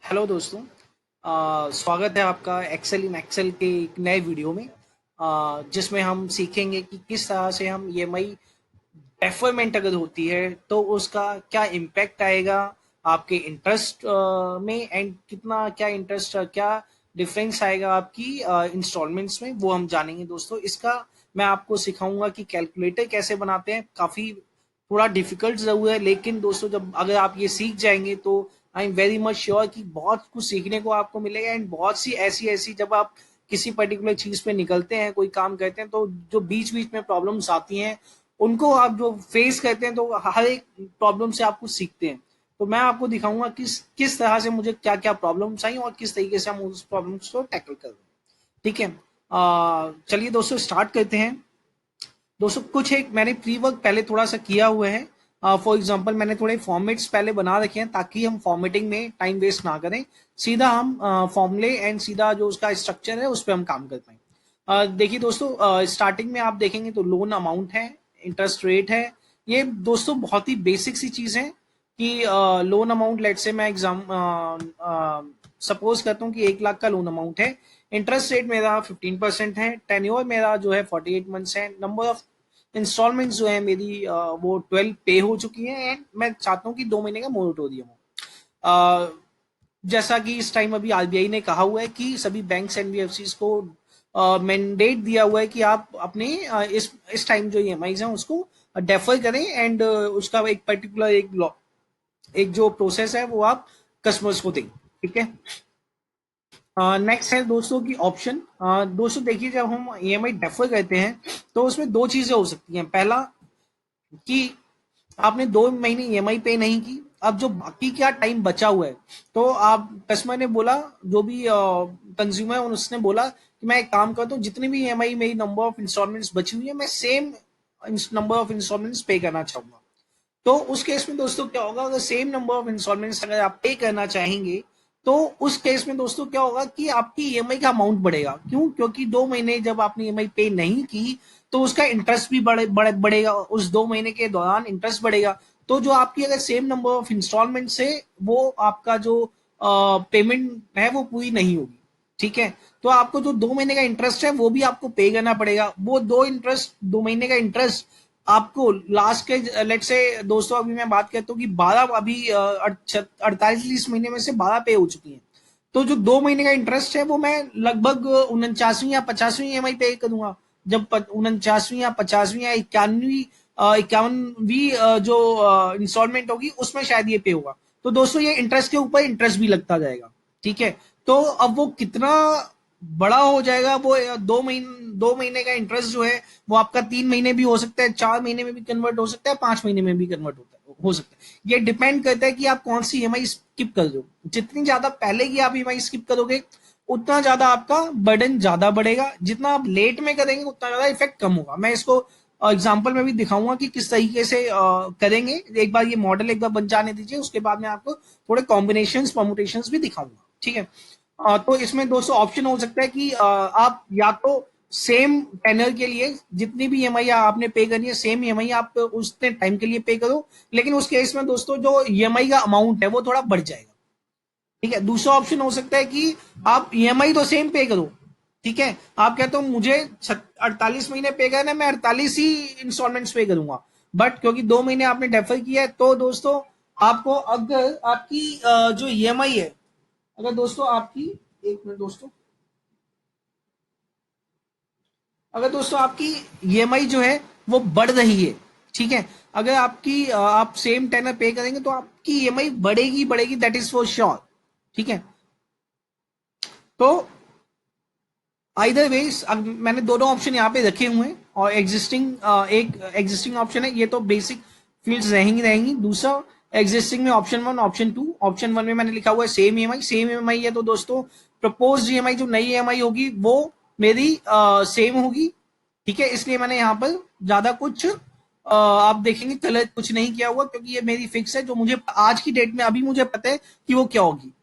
Hello दोस्तों। स्वागत है आपका एक्सेल इन एक्सेल के एक नए वीडियो में, जिसमें हम सीखेंगे कि किस तरह से हम ईएमआई डेफरमेंट अगर होती है तो उसका क्या इम्पैक्ट आएगा आपके इंटरेस्ट में, एंड कितना क्या इंटरेस्ट क्या डिफरेंस आएगा आपकी इंस्टॉलमेंट्स में, वो हम जानेंगे दोस्तों। इसका मैं आपको सिखाऊंगा कि कैलकुलेटर कैसे बनाते हैं। काफ़ी थोड़ा डिफिकल्ट ज़रूर है, लेकिन दोस्तों जब अगर आप ये सीख जाएंगे तो I am very much sure कि बहुत कुछ सीखने को आपको मिलेगा। एंड बहुत सी ऐसी ऐसी जब आप किसी पर्टिकुलर चीज़ पे निकलते हैं, कोई काम करते हैं, तो जो बीच बीच में प्रॉब्लम्स आती हैं उनको आप जो फेस करते हैं, तो हर एक प्रॉब्लम से आप कुछ सीखते हैं। तो मैं आपको दिखाऊंगा किस किस तरह से मुझे क्या क्या प्रॉब्लम्स आई और किस तरीके से हम उस प्रॉब्लम्स को टैकल कर रहे हैं। ठीक है, चलिए दोस्तों स्टार्ट करते हैं। दोस्तों कुछ एक मैंने प्री वर्क पहले थोड़ा सा किया हुआ है। फॉर एग्जांपल मैंने थोड़े फॉर्मेट्स पहले बना रखे हैं ताकि हम फॉर्मेटिंग में टाइम वेस्ट ना करें, सीधा हम फॉर्मूले एंड सीधा जो उसका स्ट्रक्चर है उस पर हम काम कर पाएं। देखिए दोस्तों, स्टार्टिंग में आप देखेंगे तो लोन अमाउंट है, इंटरेस्ट रेट है। ये दोस्तों बहुत ही बेसिक सी चीज़ है कि लोन अमाउंट, लेट से मैं एग्जाम सपोज करता हूँ कि 1 लाख का लोन अमाउंट है। इंटरेस्ट रेट मेरा 15% है, टेन्योर मेरा जो है 48 मंथ्स है, नंबर ऑफ इंस्टॉलमेंट्स जो है मेरी वो 12 पे हो चुकी हैं, एंड मैं चाहता हूँ कि 2 महीने का मोरेटोरियम हो। जैसा कि इस टाइम अभी आरबीआई ने कहा हुआ है कि सभी बैंक्स एनबीएफसीज को मैंडेट दिया हुआ है कि आप अपने इस टाइम जो ईएमआईज हैं उसको डेफर करें, एंड उसका एक पर्टिकुलर एक जो प्रोसेस है वो आप कस्टमर्स को दें। ठीक है, नेक्स्ट है दोस्तों की ऑप्शन। दोस्तों देखिए, जब हम ईएमआई डेफर करते हैं तो उसमें दो चीजें हो सकती हैं। पहला कि आपने 2 महीने ईएमआई पे नहीं की, अब जो बाकी क्या टाइम बचा हुआ है, तो आप कस्टमर ने बोला, जो भी कंज्यूमर उसने बोला कि मैं एक काम करता हूँ, जितनी भी ईएमआई मेरी नंबर ऑफ इंस्टॉलमेंट्स बची हुई है मैं सेम नंबर ऑफ इंस्टॉलमेंट्स पे करना चाहूंगा। तो उस केस में दोस्तों क्या होगा, अगर सेम नंबर ऑफ इंस्टॉलमेंट्स अगर आप पे करना चाहेंगे, तो उस केस में दोस्तों क्या होगा कि आपकी ईएमआई का अमाउंट बढ़ेगा। क्यों? क्योंकि 2 महीने जब आपने ईएमआई पे नहीं की तो उसका इंटरेस्ट भी बढ़ेगा, उस 2 महीने के दौरान इंटरेस्ट बढ़ेगा। तो जो आपकी अगर सेम नंबर ऑफ इंस्टॉलमेंट से वो आपका जो पेमेंट है वो पूरी नहीं होगी। ठीक है, तो आपको जो 2 महीने का इंटरेस्ट है वो भी आपको पे करना पड़ेगा। वो 2 महीने का इंटरेस्ट आपको लास्ट के, लेट से दोस्तों अभी मैं बात करता हूँ कि 12 अभी 48 महीने में से 12 पे हो चुकी हैं। तो जो 2 महीने का इंटरेस्ट है वो मैं लगभग 49वीं या 50वीं ईएमआई पे करूंगा। जब 49वीं या 50वीं या 51वीं जो इंस्टॉलमेंट होगी उसमें शायद ये पे होगा। तो दोस्तों ये इंटरेस्ट के ऊपर इंटरेस्ट भी लगता जाएगा। ठीक है, तो अब वो कितना बड़ा हो जाएगा, वो 2 महीने का इंटरेस्ट जो है वो आपका 3 महीने भी हो सकता है, 4 महीने में भी कन्वर्ट हो सकता है, 5 महीने में भी कन्वर्ट हो सकता है। ये डिपेंड करता है कि आप कौन सी ईएमआई स्किप कर दो। जितनी ज्यादा पहले की आप ईएमआई स्किप करोगे उतना ज्यादा आपका बर्डन ज्यादा बढ़ेगा, जितना आप लेट में करेंगे उतना ज्यादा इफेक्ट कम होगा। मैं इसको एग्जाम्पल में भी दिखाऊंगा कि किस तरीके से करेंगे। एक बार ये मॉडल एक बार बन जाने दीजिए, उसके बाद मैं आपको थोड़े कॉम्बिनेशन परमुटेशन भी दिखाऊंगा। ठीक है, तो इसमें दोस्तों ऑप्शन हो सकता है कि आप या तो सेम टेनर के लिए जितनी भी ईएमआई आपने पे करनी है, सेम ईएमआई आप उतने टाइम के लिए पे करो, लेकिन उस केस में दोस्तों जो ईएमआई का अमाउंट है वो थोड़ा बढ़ जाएगा। ठीक है, दूसरा ऑप्शन हो सकता है कि आप ईएमआई तो सेम पे करो। ठीक है, आप कहते हो मुझे 48 महीने पे करना है, मैं 48 ही इंस्टॉलमेंट्स पे करूंगा, बट क्योंकि 2 महीने आपने डेफर किया है तो दोस्तों आपको, अगर आपकी जो ईएमआई है, अगर दोस्तों आपकी, एक मिनट दोस्तों, अगर दोस्तों आपकी ईएमआई जो है वो बढ़ रही है, ठीक है, अगर आपकी आप सेम टेनर पे करेंगे तो आपकी ईएमआई बढ़ेगी बढ़ेगी, दैट इज फॉर श्योर। ठीक है, तो आइदर वेज अब मैंने दोनों ऑप्शन यहाँ पे रखे हुए हैं, और एग्जिस्टिंग एक एग्जिस्टिंग ऑप्शन है, ये तो बेसिक फील्ड्स रहेंगी रहेंगी। दूसरा एग्जिस्टिंग में ऑप्शन 1 ऑप्शन 2, ऑप्शन 1 में मैंने लिखा हुआ है सेम ईएमआई। सेम ईएमआई है तो दोस्तों प्रपोज ईएमआई जो नई ईएमआई होगी वो मेरी सेम होगी। ठीक है, इसलिए मैंने यहाँ पर ज्यादा कुछ आप देखेंगे कलर कुछ नहीं किया हुआ, क्योंकि ये मेरी फिक्स है, जो मुझे आज की डेट में अभी मुझे पता है कि वो क्या होगी।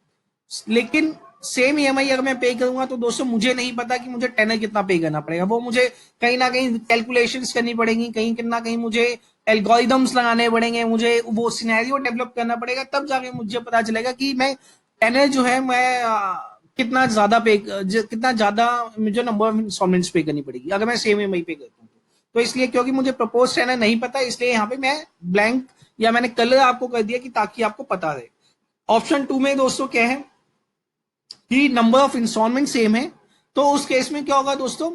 लेकिन सेम ईएमआई अगर मैं पे करूंगा तो दोस्तों मुझे नहीं पता कि मुझे टेनर कितना पे करना पड़ेगा, वो मुझे कहीं ना कहीं कैलकुलेशंस करनी पड़ेगी, कहीं ना कहीं मुझे एल्गोरिदम्स लगाने पड़ेंगे, मुझे वो सिनेरियो डेवलप करना पड़ेगा, तब जाके मुझे पता चलेगा कि मैं टेनर जो है मैं कितना ज्यादा मुझे नंबर ऑफ इंस्टॉलमेंट्स पे करनी पड़ेगी अगर मैं सेम ईएमआई पे करता हूँ। तो इसलिए क्योंकि मुझे प्रपोज टेनर नहीं पता, इसलिए यहाँ पे मैं ब्लैंक या मैंने कलर आपको कर दिया कि ताकि आपको पता रहे। ऑप्शन 2 में दोस्तों क्या है कि नंबर ऑफ इंस्टॉलमेंट सेम है, तो उस केस में क्या होगा दोस्तों,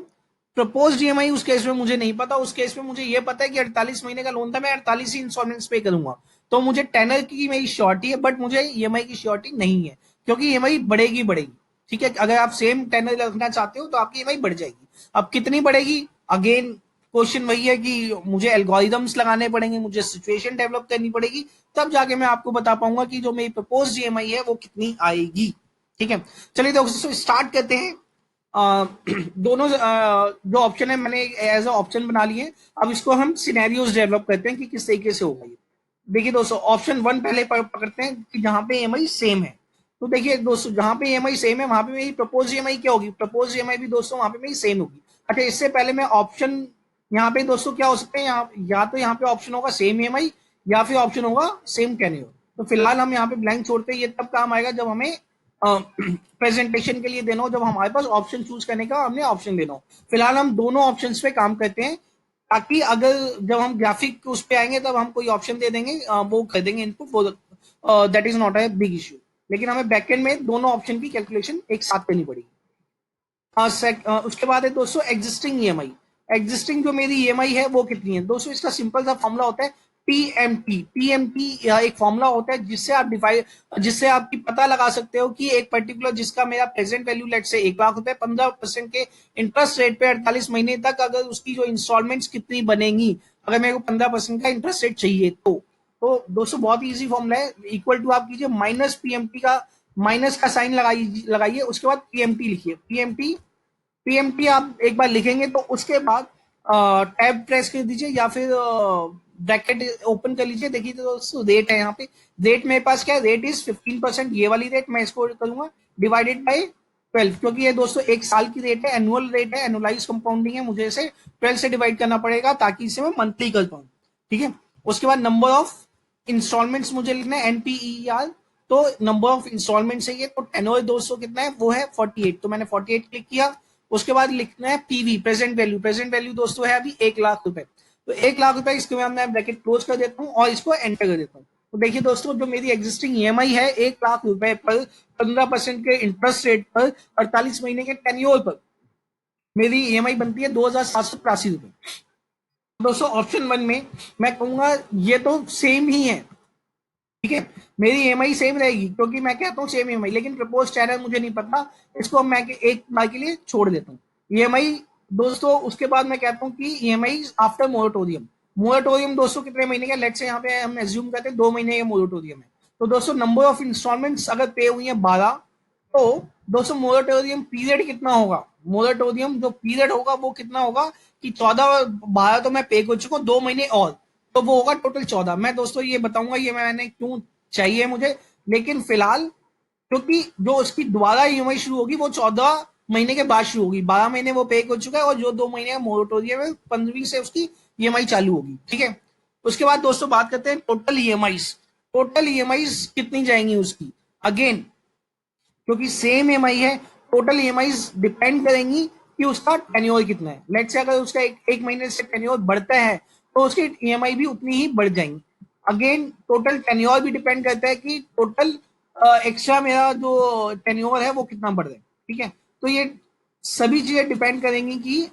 प्रपोज ईएमआई उस केस में मुझे नहीं पता। उस केस में मुझे ये पता है कि 48 महीने का लोन था, मैं 48 ही इंस्टॉलमेंट्स पे करूंगा, तो मुझे टेनर की मेरी श्योरिटी है, बट मुझे ईएमआई की श्योरिटी नहीं है, क्योंकि ईएमआई बढ़ेगी बढ़ेगी। ठीक है, अगर आप सेम टेनर रखना चाहते हो तो आपकी ईएमआई बढ़ जाएगी। अब कितनी बढ़ेगी, अगेन क्वेश्चन वही है कि मुझे एल्गोरिदम्स लगाने पड़ेंगे, मुझे सिचुएशन डेवलप करनी पड़ेगी, तब जाके मैं आपको बता पाऊंगा कि जो मेरी प्रपोज ईएमआई है वो कितनी आएगी। ठीक है, चलिए दोस्तों स्टार्ट करते हैं। दोनों जो ऑप्शन है मैंने एज अ ऑप्शन बना लिए। अब इसको हम सिनेरियोज डेवलप करते हैं कि किस तरीके से होगा ये। देखिए दोस्तों, ऑप्शन 1 पहले पकड़ते हैं कि जहां पे ईएमआई सेम है। तो देखिए दोस्तों, जहां पे ईएमआई सेम है वहां पे मेरी प्रपोज ईएमआई क्या होगी, प्रपोज ईएमआई भी दोस्तों वहां पे मेरी सेम होगी। अच्छा, इससे पहले मैं ऑप्शन यहाँ पे दोस्तों क्या हो सकते हैं, या तो यहाँ पे ऑप्शन होगा सेम ईएमआई या फिर ऑप्शन होगा सेम टेन्योर। तो फिलहाल हम यहाँ पे ब्लैंक छोड़ते हैं, ये तब काम आएगा जब हमें प्रेजेंटेशन के लिए देना हो, जब हमारे पास ऑप्शन चूज करने का हमने ऑप्शन देना हो। फिलहाल हम दोनों ऑप्शन पे काम करते हैं, ताकि अगर जब हम ग्राफिक उस पे आएंगे तब हम कोई ऑप्शन दे देंगे, वो कर देंगे इनपुट, वो that is not a big issue. लेकिन हमें बैकएंड में दोनों ऑप्शन की कैलकुलेशन एक साथ करनी पड़ेगी। उसके बाद है दोस्तों एग्जिस्टिंग ईएमआई। एग्जिस्टिंग जो मेरी ईएमआई है वो कितनी है दोस्तों, इसका सिंपल सा फॉर्मूला होता है पीएमटी। पीएमटी एक फॉर्मूला होता है जिससे आप पता लगा सकते हो कि एक पर्टिकुलर जिसका मेरा प्रेजेंट वैल्यू लेट से 1 लाख रुपए, 15% के इंटरेस्ट रेट पे 48 महीने तक, अगर उसकी जो इंस्टॉलमेंट्स कितनी बनेंगी, अगर मेरे को 15% का इंटरेस्ट रेट चाहिए तो दोस्तों बहुत इजी फॉर्मूला है। इक्वल टू आप कीजिए माइनस पीएमटी का, माइनस का साइन लगाइए, उसके बाद पीएमटी लिखिए। पीएमटी पीएमटी आप एक बार लिखेंगे तो उसके बाद टैब प्रेस कर दीजिए या फिर ब्रैकेट ओपन कर लीजिए। देखिए दोस्तों रेट है यहाँ पे, रेट मेरे पास क्या है, रेट इज 15%। ये वाली रेट मैं इसको करूंगा डिवाइडेड बाई 12, क्योंकि ये दोस्तों एक साल की रेट है, एनुअल रेट है, एनुअलाइज कंपाउंडिंग है, मुझे इसे 12 से डिवाइड करना पड़ेगा ताकि इसे मैं मंथली कर पाऊँ। ठीक है, उसके बाद नंबर ऑफ इंस्टॉलमेंट्स मुझे लिखना है एनपीईआर। तो नंबर ऑफ इंस्टॉलमेंट है ये, तो टेनोर दोस्तों कितना है, वो है 48, तो मैंने 48 क्लिक किया। उसके बाद लिखना है PV, present value. Present value दोस्तों है अभी 1 लाख रुपए, तो 1 लाख रुपए इसके बाद मैं ब्रैकेट क्लोज कर देता हूँ और इसको एंटर कर देता हूँ। तो देखिए दोस्तों, जो मेरी एग्जिस्टिंग ईएमआई है 1 लाख रुपए पर 15% के इंटरेस्ट रेट पर 48 महीने के टेन्योर पर, मेरी ईएमआई बनती है 2783 रुपए। दोस्तों ऑप्शन 1 में मैं कहूंगा ये तो सेम ही है। ठीक है, मेरी ईएमआई सेम रहेगी क्योंकि मैं कहता हूँ सेम ईएमआई, लेकिन प्रपोज चैनल मुझे नहीं पता, इसको मैं एक बार के लिए छोड़ देता हूँ। ईएमआई दोस्तों, उसके बाद मैं कहता हूँ कि ईएमआई आफ्टर मोरेटोरियम। मोरेटोरियम दोस्तों कितने महीने का, लेट से यहाँ पे हम एज्यूम करते हैं 2 महीने का मोरेटोरियम है। तो दोस्तों नंबर ऑफ इंस्टॉलमेंट्स अगर पे हुई है 12, तो दोस्तों मोरेटोरियम पीरियड कितना होगा, मोरेटोरियम जो पीरियड होगा वो कितना होगा कि 14, 12 तो मैं पे कर चुका हूँ, 2 महीने और, तो वो होगा टोटल 14। मैं दोस्तों ये बताऊंगा ये मैंने क्यों चाहिए मुझे, लेकिन फिलहाल क्योंकि जो उसकी दोबारा ईएमआई शुरू होगी वो 14 महीने के बाद शुरू होगी, 12 महीने वो पे कर चुका है, और जो 2 महीने का मोरेटोरियम है 15वीं से उसकी ईएमआई चालू होगी। ठीक है, उसके बाद दोस्तों बात करते हैं टोटल ईएमआई। टोटल ईएमआई कितनी जाएंगी उसकी, अगेन क्योंकि सेम ईएमआई है, टोटल ईएमआई डिपेंड करेंगी कि उसका टेन्योर कितना है। लेट से अगर उसका एक महीने से टेन्योर बढ़ता है तो उसकी ईएमआई भी उतनी ही बढ़ जाएंगी। अगेन टोटल टेन्योर भी डिपेंड करता है कि टोटल एक्स्ट्रा मेरा जो टेन्योर है वो कितना बढ़ रहा है। ठीक है, तो ये सभी चीजें डिपेंड करेंगी कि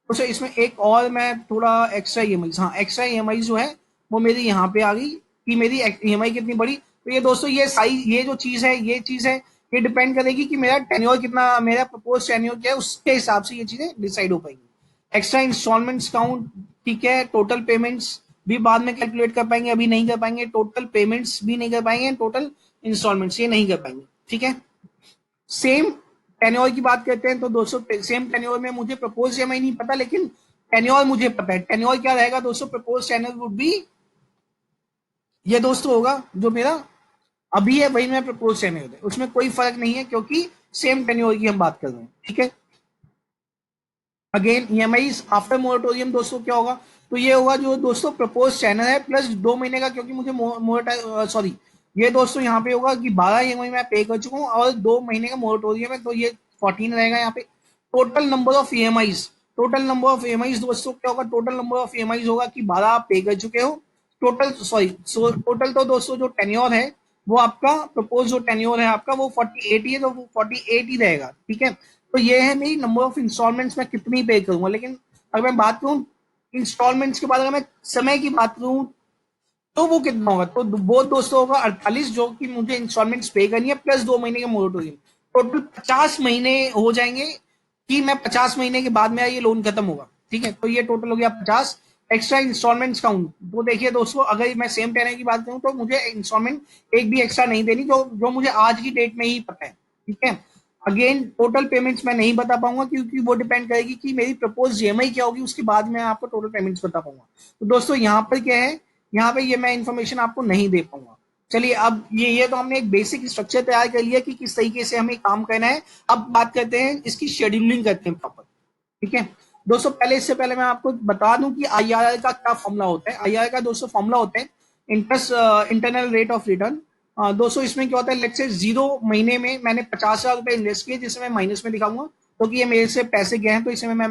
उसे इसमें एक और मैं थोड़ा एक्स्ट्रा ईएमआई, हाँ एक्स्ट्रा ईएमआई जो है वो मेरी यहाँ पे आ गई कि मेरी ईएमआई कितनी बड़ी। तो ये दोस्तों ये साइज, ये जो चीज है ये डिपेंड करेगी कि मेरा टेन्योर कितना, मेरा प्रपोज टेन्योर क्या है, उसके हिसाब से ये चीजें डिसाइड हो पाएंगी। एक्स्ट्रा इंस्टॉलमेंट्स काउंट, ठीक है, टोटल पेमेंट्स भी बाद में कैलकुलेट कर पाएंगे, अभी नहीं कर पाएंगे, टोटल पेमेंट्स भी नहीं कर पाएंगे, टोटल इंस्टॉलमेंट्स ये नहीं कर पाएंगे। ठीक है, सेम टेन्योर की बात करते हैं तो दोस्तों सेम टेन्योर में मुझे प्रपोज ईएमआई नहीं पता, लेकिन टेन्योर मुझे पता है। टेन्योर क्या रहेगा दोस्तों, प्रपोज टेन्योर वुड बी, ये दोस्तों होगा जो मेरा अभी है वही मैं प्रपोज टेन्योर है, उसमें कोई फर्क नहीं है क्योंकि सेम टेन्योर की हम बात कर रहे हैं। ठीक है, अगेन ईएमआई आफ्टर मोरेटोरियम दोस्तों क्या होगा, तो ये होगा जो दोस्तों प्रपोज चैनल है प्लस 2 महीने का, क्योंकि मुझे ये दोस्तों यहाँ पे होगा कि 12 EMI मैं पे कर चुका हूँ और 2 महीने का मोरेटोरियम है, तो ये 14 रहेगा यहाँ पे। Total number of EMIs, total number of EMIs दोस्तों क्या होगा, टोटल नंबर ऑफ ईएमआईज होगा कि 12 आप पे कर चुके हो। टोटल सॉरी टोटल तो दोस्तों जो टेन्योर है वो आपका प्रपोज जो टेन्योर है आपका वो 48 ही है, तो वो 48 ही रहेगा, ठीक है। तो ये है मेरी नंबर ऑफ इंस्टॉलमेंट्स मैं कितनी पे करूंगा। लेकिन अगर मैं बात करूं इंस्टॉलमेंट्स के बाद, अगर मैं समय की बात करूं तो वो कितना होगा, तो वो दोस्तों होगा 48, जो कि मुझे इंस्टॉलमेंट्स पे करनी है प्लस 2 महीने का मोरेटोरियम। टोटल 50 महीने हो जाएंगे कि मैं 50 महीने के बाद मेरा ये लोन खत्म होगा, ठीक है। तो ये टोटल हो गया 50 एक्स्ट्रा इंस्टॉलमेंट्स काउंट। तो देखिए दोस्तों, अगर मैं सेम टेनर की बात करूं तो मुझे इंस्टॉलमेंट एक भी एक्स्ट्रा नहीं देनी, जो जो मुझे आज की डेट में ही पता है, ठीक है। अगेन टोटल पेमेंट्स मैं नहीं बता पाऊंगा क्योंकि वो डिपेंड करेगी कि मेरी प्रपोज ईएमआई क्या होगी, उसके बाद मैं आपको टोटल पेमेंट्स बता पाऊंगा। तो दोस्तों यहाँ पर क्या है, यहाँ पे ये मैं इन्फॉर्मेशन आपको नहीं दे पाऊंगा। चलिए, अब ये तो हमने एक बेसिक स्ट्रक्चर तैयार कर लिया कि किस तरीके से हमें काम करना है। अब बात करते हैं इसकी शेड्यूलिंग करते हैं प्रॉपर, ठीक है। दोस्तों पहले, इससे पहले मैं आपको बता दूं कि आईआरआर का क्या फॉर्मूला होता है। आईआरआर का दोस्तों फॉर्मूला होता है interest internal rate of return. दोस्तों इसमें क्या होता है, लेट्स से 0 महीने में मैंने 50,000 रुपए इन्वेस्ट किए, जिसे मैं माइनस में दिखाऊंगा क्योंकि ये मेरे से पैसे गए हैं, तो इसमें मैं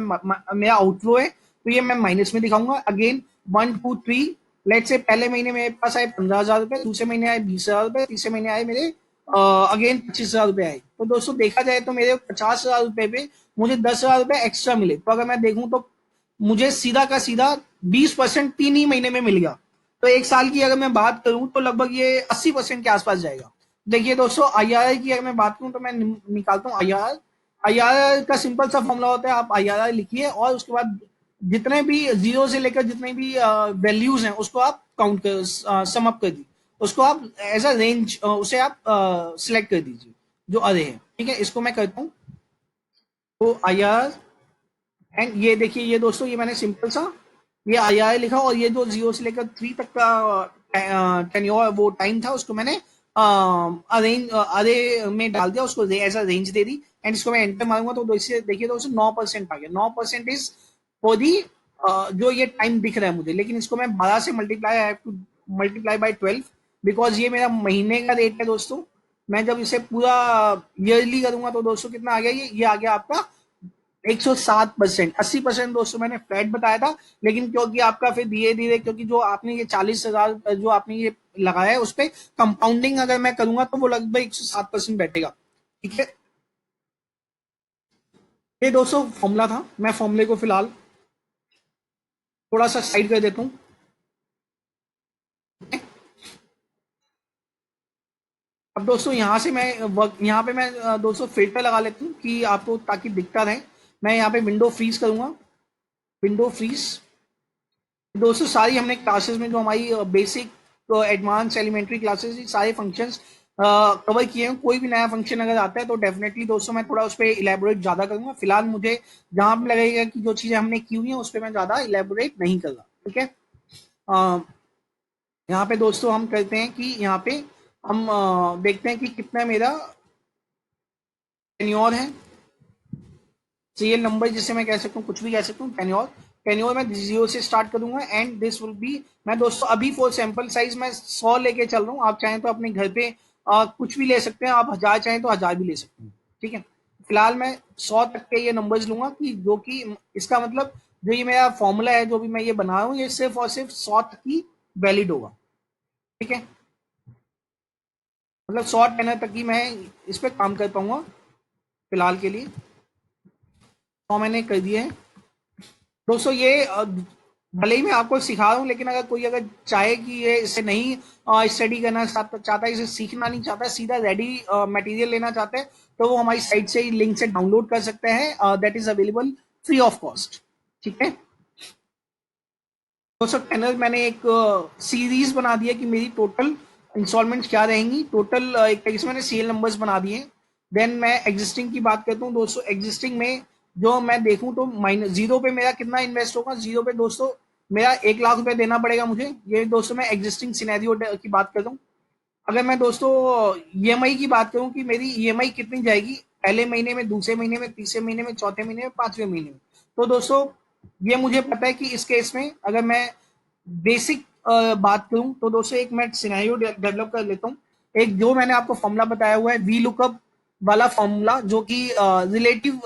मेरा आउटफ्लो है, तो ये मैं माइनस में दिखाऊंगा। अगेन 1 2 3, लेट से पहले महीने मेरे पास आए 15,000 रुपए, दूसरे महीने आए 20,000 रुपए, तीसरे महीने आए मेरे अगेन 25,000 रुपए आए। तो दोस्तों देखा जाए तो मेरे 50,000 रुपए पे मुझे 10,000 रुपए एक्स्ट्रा मिले। तो अगर मैं देखूं तो मुझे सीधा का सीधा 20% 3 ही महीने में मिल गया। तो एक साल की अगर मैं बात करूं तो लगभग ये 80% के आसपास जाएगा। देखिए दोस्तों, आईआरआर की अगर मैं बात करूं तो मैं निकालता हूँ आईआरआर। आईआरआर का सिंपल सा फॉर्मूला होता है, आप आईआरआर लिखिए और उसके बाद जितने भी जीरो से लेकर जितने भी वैल्यूज हैं उसको आप काउंट कर सम अप कर दीजिए, उसको आप एज अ रेंज उसे आप सिलेक्ट कर दीजिए जो अरे है, ठीक है। इसको मैं करता हूँ, तो आईआरआर एंड ये देखिए, ये दोस्तों ये मैंने सिंपल सा ये आईआरआर लिखा और ये जो 0 से लेकर 3 तक का टेन्योर वो टाइम था उसको मैंने अरेंज अरे में डाल दिया, उसको एज अ रेंज दे दी एंड इसको मैं एंटर मारूंगा तो देखिए दोस्तों 9% आ गया। 9% इज फॉर दी जो ये टाइम दिख रहा है मुझे, लेकिन इसको मैं 12 से multiply I have to multiply by 12 because ये मेरा महीने का रेट है दोस्तों। मैं जब इसे पूरा ईयरली करूंगा तो दोस्तों कितना आ गया, ये आ गया आपका 107%। 80% दोस्तों मैंने फ्लैट बताया था, लेकिन क्योंकि आपका फिर धीरे धीरे, क्योंकि जो आपने ये 40,000 जो आपने ये लगाया है उस पर कंपाउंडिंग अगर मैं करूंगा तो वो लगभग 107% बैठेगा, ठीक है। ये दोस्तों फॉर्मूला था, मैं फॉर्मूले को फिलहाल थोड़ा सा साइड कर देता हूँ। अब दोस्तों यहाँ से मैं वर्क, यहाँ पे मैं दोस्तों फिल्टर लगा लेता हूँ कि आपको ताकि दिखता रहे। मैं यहाँ पे विंडो फ्रीज करूंगा, विंडो फ्रीज। दोस्तों सारी हमने क्लासेस में जो हमारी बेसिक एडवांस एलिमेंट्री क्लासेस सारे फंक्शंस कवर किए हैं। कोई भी नया फंक्शन अगर आता है तो डेफिनेटली दोस्तों मैं थोड़ा उस पर इलेबोरेट ज्यादा करूंगा। फिलहाल मुझे जहां पे लगेगा कि जो चीजें हमने की हुई हैं उस पर मैं ज्यादा इलेबोरेट नहीं कर रहा, ठीक है। अ, यहाँ पे दोस्तों हम करते हैं कि यहाँ पे हम देखते हैं कि कितना मेरा टेन्योर है। सीरियल नंबर जिसे मैं कह सकता हूँ, कुछ भी कह सकता हूँ, टेन्योर। टेन्योर मैं 0 से स्टार्ट करूंगा एंड दिस विल बी, मैं दोस्तों अभी फॉर सैंपल साइज मैं 100 लेके चल रहा हूँ। आप चाहें तो अपने घर पे कुछ भी ले सकते हैं, आप 1000 चाहें तो 1000 भी ले सकते हैं, ठीक है। फिलहाल मैं 100 तक के ये नंबर्स लूंगा कि जो कि इसका मतलब जो ये मेरा फॉर्मूला है जो भी मैं ये बना रहा हूँ ये सिर्फ और सिर्फ 100 तक ही वैलिड होगा, ठीक है। मतलब 100 टेनर तक ही मैं इस पर काम कर पाऊंगा फिलहाल के लिए। तो मैंने कर दिए हैं दोस्तों ये भले ही मैं आपको सिखा रहा हूँ, लेकिन अगर कोई अगर चाहे कि ये इसे नहीं स्टडी करना चाहता है, इसे सीखना नहीं चाहता है, सीधा रेडी मटेरियल लेना चाहते हैं, तो वो हमारी साइट से लिंक से डाउनलोड कर सकते हैं। That is available free of cost, ठीक है दोस्तों। टेनर मैंने एक सीरीज बना दिया कि मेरी टोटल इंस्टॉलमेंट क्या रहेंगी। टोटल एक तरीके से मैंने सीरियल नंबर्स बना दिए। देन मैं एग्जिस्टिंग की बात करता हूँ दोस्तों। एग्जिस्टिंग में जो मैं देखूं तो माइनस जीरो पे मेरा कितना इन्वेस्ट होगा, जीरो पे दोस्तों मेरा 1 लाख रुपए देना पड़ेगा मुझे। ये दोस्तों मैं एग्जिस्टिंग सिनेरियो की बात करता हूँ। अगर मैं दोस्तों ईएमआई की बात करूं कि मेरी ईएमआई कितनी जाएगी पहले महीने में, दूसरे महीने में, तीसरे महीने में, चौथे महीने में, पांचवें महीने में, तो दोस्तों ये मुझे पता है कि इस केस में अगर मैं बेसिक बात करूं तो दोस्तों एक मैं सिनेरियो डेवलप कर लेता हूं एक जो मैंने आपको फॉर्मूला बताया हुआ है वी लुकअप वाला फॉर्मूला, जो कि रिलेटिव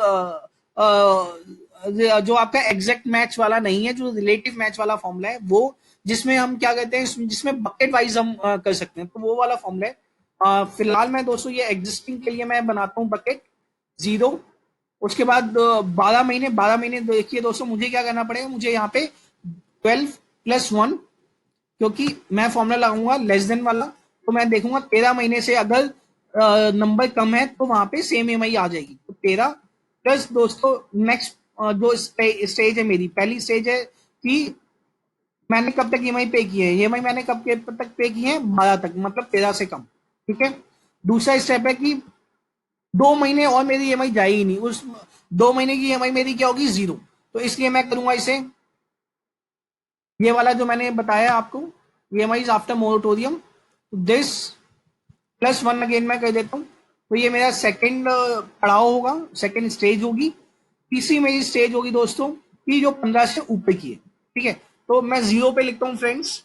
जो आपका एग्जैक्ट मैच वाला नहीं है, जो रिलेटिव मैच वाला फॉर्मूला है वो, जिसमें हम क्या कहते हैं, जिसमें बकेट वाइज हम कर सकते हैं, तो वो वाला फॉर्मूला है। फिलहाल मैं दोस्तों ये एग्जिस्टिंग के लिए मैं बनाता हूँ बकेट 0। उसके बाद 12 महीने देखिए दोस्तों, मुझे क्या करना पड़ेगा, मुझे यहाँ पे 12+1, क्योंकि मैं फॉर्मूला लगाऊंगा लेस देन वाला, तो मैं देखूंगा 13 महीने से अगर नंबर कम है तो वहां पे सेम ईएमआई आ जाएगी। तो 13 प्लस दोस्तों नेक्स्ट जो स्टेज है, मेरी पहली स्टेज है कि मैंने कब तक ईएमआई पे की है, ईएमआई मैंने कब के तक पे की है, 12 तक, मतलब 13 से कम। ठीक है। दूसरा स्टेप है कि 2 महीने और मेरी ईएमआई जाएगी नहीं, उस 2 महीने की ईएमआई मेरी क्या होगी, 0। तो इसलिए मैं करूंगा इसे, ये वाला जो मैंने बताया आपको, EMI after moratorium, this +1 again मैं कर देता हूँ। तो ये मेरा सेकंड पड़ाव होगा, सेकंड स्टेज होगी। तीसरी मेरी स्टेज होगी दोस्तों कि जो 15 से ऊपर की है। ठीक है। तो मैं 0 पे लिखता हूँ फ्रेंड्स।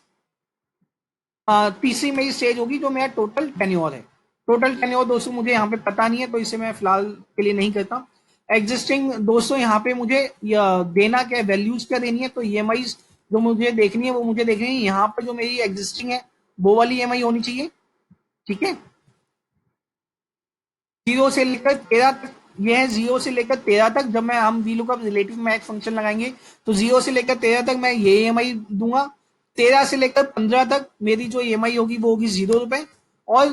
तीसरी मेरी स्टेज होगी जो मेरा टोटल टेन्योर है। टोटल टेन्योर दोस्तों मुझे यहाँ पे पता नहीं है, तो इसे मैं फिलहाल के लिए नहीं करता। एग्जिस्टिंग दोस्तों यहाँ पे मुझे देना क्या, वैल्यूज क्या देनी है, तो ईएमआई जो मुझे देखनी है वो मुझे देखनी है यहाँ पे जो मेरी एग्जिस्टिंग है वो वाली ईएमआई होनी चाहिए। ठीक है। 0 से लेकर 13 तक, यह है 0 से लेकर 13 तक। जब मैं हम V lookup relative match function लगाएंगे तो 0 से लेकर 13 तक मैं ये ईएमआई दूंगा। 13 से लेकर 15 तक मेरी जो ईएमआई होगी वो होगी 0 रुपए। और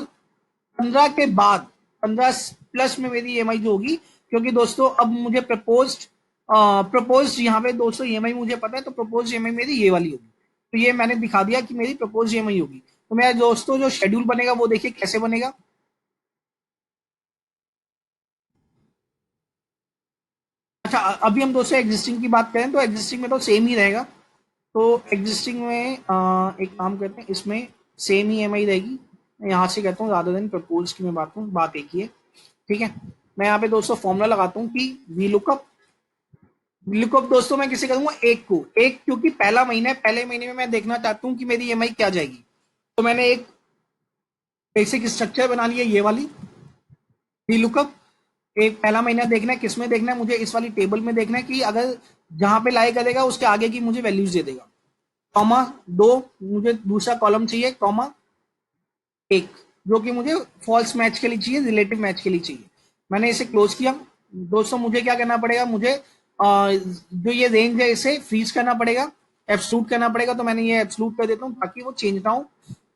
15 के बाद 15 प्लस में मेरी ईएमआई जो होगी, क्योंकि दोस्तों अब मुझे प्रपोज यहाँ पे दोस्तों ईएमआई मुझे पता है, तो प्रपोज ईएमआई मेरी ये वाली होगी। तो ये मैंने दिखा दिया कि मेरी प्रपोज ईएमआई होगी। तो मेरा दोस्तों जो शेड्यूल बनेगा वो देखिए कैसे बनेगा। अच्छा, अभी हम दोस्तों एग्जिस्टिंग की बात करें तो एग्जिस्टिंग में तो सेम ही रहेगा। तो एग्जिस्टिंग में एक काम करते हैं, इसमें सेम ही ईएमआई रहेगी। मैं यहाँ से कहता हूँ ज्यादा दिन प्रपोज की मैं बात एक ही है। ठीक है। मैं यहाँ पे दोस्तों फॉर्मूला लगाता हूँ कि वी लुकअप, लुकअप दोस्तों मैं किसे करूंगा, एक को, एक, क्योंकि पहला महीना है, पहले महीने में मैं देखना चाहता हूँ कि मेरी ईएमआई क्या जाएगी। तो मैंने एक बेसिक स्ट्रक्चर बना लिया, ये वाली वी लुकअप। एक पहला महीना देखना है, किसमें देखना है, मुझे इस वाली टेबल में देखना है कि अगर जहां पे लाई करेगा उसके आगे की मुझे वैल्यूज दे देगा। कॉमा 2, मुझे दूसरा कॉलम चाहिए, कॉमा 1, जो कि मुझे फॉल्स मैच के लिए चाहिए, रिलेटिव मैच के लिए चाहिए। मैंने इसे क्लोज किया। दोस्तों मुझे क्या करना पड़ेगा, मुझे जो ये रेंज है इसे फ्रीज करना पड़ेगा, एब्सलूट करना पड़ेगा। तो मैंने ये एब्सलूट कर देता हूँ ताकि वो चेंज ना हो।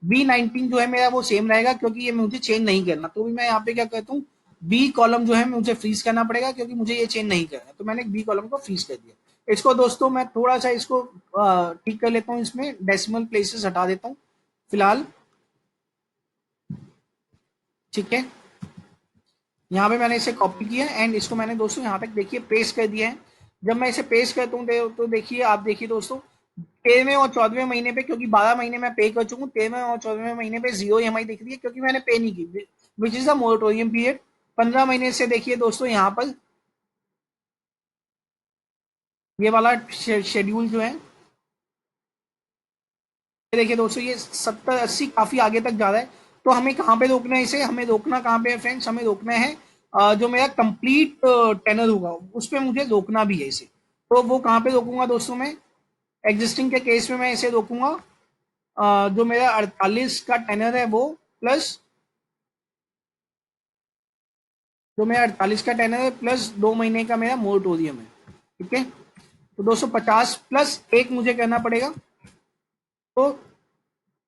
B19 जो है मेरा वो सेम रहेगा, क्योंकि ये मुझे चेंज नहीं करना। तो भी मैं यहाँ पे क्या कहता हूँ, बी कॉलम जो है मुझे फ्रीज करना पड़ेगा, क्योंकि मुझे ये चेंज नहीं करना। तो मैंने बी कॉलम को फ्रीज कर दिया। इसको दोस्तों मैं थोड़ा सा इसको ठीक कर लेता हूँ, इसमें डेसिमल प्लेसेस हटा देता हूँ फिलहाल। ठीक है। यहाँ पे मैंने इसे कॉपी किया एंड इसको मैंने दोस्तों यहाँ तक देखिए पेस्ट कर दिया है। जब मैं इसे पेस्ट करता हूँ तो देखिए, आप देखिए दोस्तों, 13वें और 14वें महीने पे, क्योंकि 12 महीने मैं पे कर चुका हूँ, 13वें और 14वें महीने पे 0 ईएमआई दिख रही है, क्योंकि मैंने पे नहीं की, which is the moratorium period. 15 महीने से देखिए दोस्तों यहाँ पर ये वाला शेड्यूल जो है, देखिए दोस्तों ये 70-80 काफी आगे तक जा रहा है। तो हमें कहाँ पे रोकना है इसे, हमें रोकना कहाँ पे है फ्रेंड्स, हमें रोकना है जो मेरा कंप्लीट टेनर होगा उस पर मुझे रोकना भी है इसे। तो वो कहाँ पे रोकूंगा दोस्तों, मैं एग्जिस्टिंग के केस में मैं इसे रोकूंगा जो मेरा 48 का टेनर है वो, प्लस जो मेरा 48 का टेनर है प्लस 2 महीने का मेरा मोरेटोरियम है। ठीक है। तो 250+1 मुझे करना पड़ेगा। तो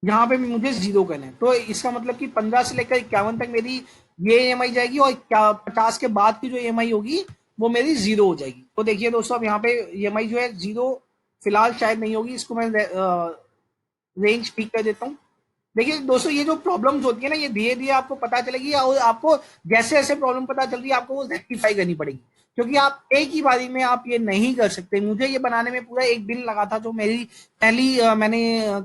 यहाँ पे भी मुझे 0 करना है। तो इसका मतलब कि 15 से लेकर 51 तक मेरी ये ईएमआई जाएगी, और 50 के बाद की जो ईएमआई होगी वो मेरी 0 हो जाएगी। तो देखिए दोस्तों, अब यहाँ पे ईएमआई जो है 0 फिलहाल शायद नहीं होगी, इसको मैं रेंज ठीक कर देता हूँ। देखिए दोस्तों, ये जो प्रॉब्लम्स होती है ना, ये धीरे धीरे आपको पता चलेगी, और आपको जैसे जैसे प्रॉब्लम पता चल रही है आपको वो रेक्टिफाई करनी पड़ेगी, क्योंकि आप एक ही बारी में आप ये नहीं कर सकते। मुझे ये बनाने में पूरा 1 दिन लगा था, जो मेरी पहली मैंने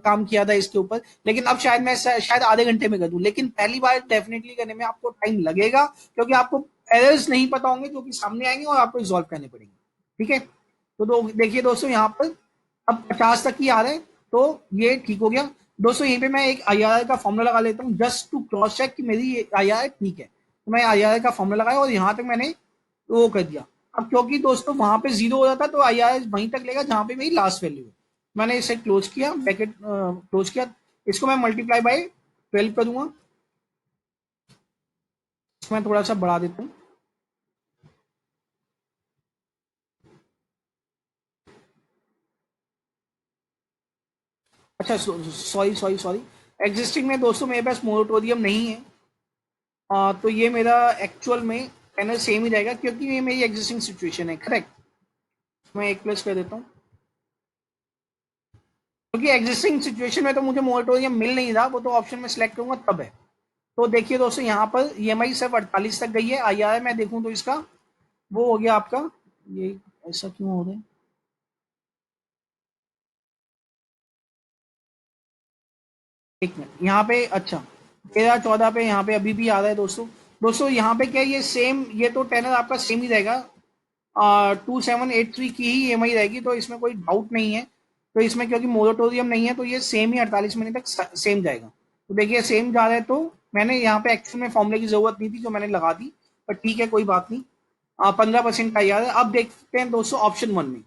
काम किया था इसके ऊपर। लेकिन अब शायद मैं शायद आधे घंटे में कर दूं, लेकिन पहली बार डेफिनेटली करने में आपको टाइम लगेगा, क्योंकि आपको एरर्स नहीं पता होंगे जो कि सामने आएंगे और आपको रिजॉल्व करने पड़ेंगे। ठीक है। तो देखिए दोस्तों, यहाँ पर अब 50 तक ही आ रहे हैं, तो ये ठीक हो गया। दोस्तों यहीं पे मैं एक IRR का फॉर्मूला लगा लेता हूँ जस्ट टू क्रॉस चेक कि मेरी IRR ठीक है। तो मैं IRR का फॉर्मूला लगाया और यहाँ तक मैंने वो कर दिया। अब क्योंकि दोस्तों वहां पे 0 हो जाता तो IRR वहीं तक लेगा जहां पे मेरी लास्ट वैल्यू है। मैंने इसे क्लोज किया, ब्रैकेट क्लोज किया। इसको मैं मल्टीप्लाई बाय 12 करूंगा। मैं थोड़ा सा बढ़ा देता हूँ। अच्छा, सॉरी सॉरी सॉरी, एग्जिस्टिंग में दोस्तों मेरे पास मोरेटोरियम नहीं है। तो ये मेरा एक्चुअल में पैनल सेम ही रहेगा क्योंकि ये मेरी एग्जिस्टिंग सिचुएशन है, करेक्ट। मैं एक प्लस कर देता हूँ क्योंकि एग्जिस्टिंग सिचुएशन में तो मुझे मोरेटोरियम मिल नहीं रहा, वो तो ऑप्शन में सिलेक्ट करूंगा तब है। तो देखिए दोस्तों यहाँ पर EMI सिर्फ 48 तक गई है। IRR मैं देखूं तो इसका वो हो गया आपका, ये ऐसा क्यों हो रहा है, एक मिनट यहाँ पे। अच्छा, 13-14 पे यहाँ पे अभी भी आ रहा है दोस्तों। दोस्तों यहाँ पे क्या है, ये सेम, ये तो टेनर आपका सेम ही रहेगा। 2783 की ही EMI रहेगी, तो इसमें कोई डाउट नहीं है। तो इसमें क्योंकि मोरेटोरियम नहीं है तो ये सेम ही 48 महीने तक सेम जाएगा। तो देखिए सेम जा रहा है, तो मैंने यहाँ पे एक्चुअल में फॉर्मूले की जरूरत नहीं थी जो मैंने लगा दी, पर ठीक है कोई बात नहीं। 15% का याद है। अब देखते हैं दोस्तों ऑप्शन वन में,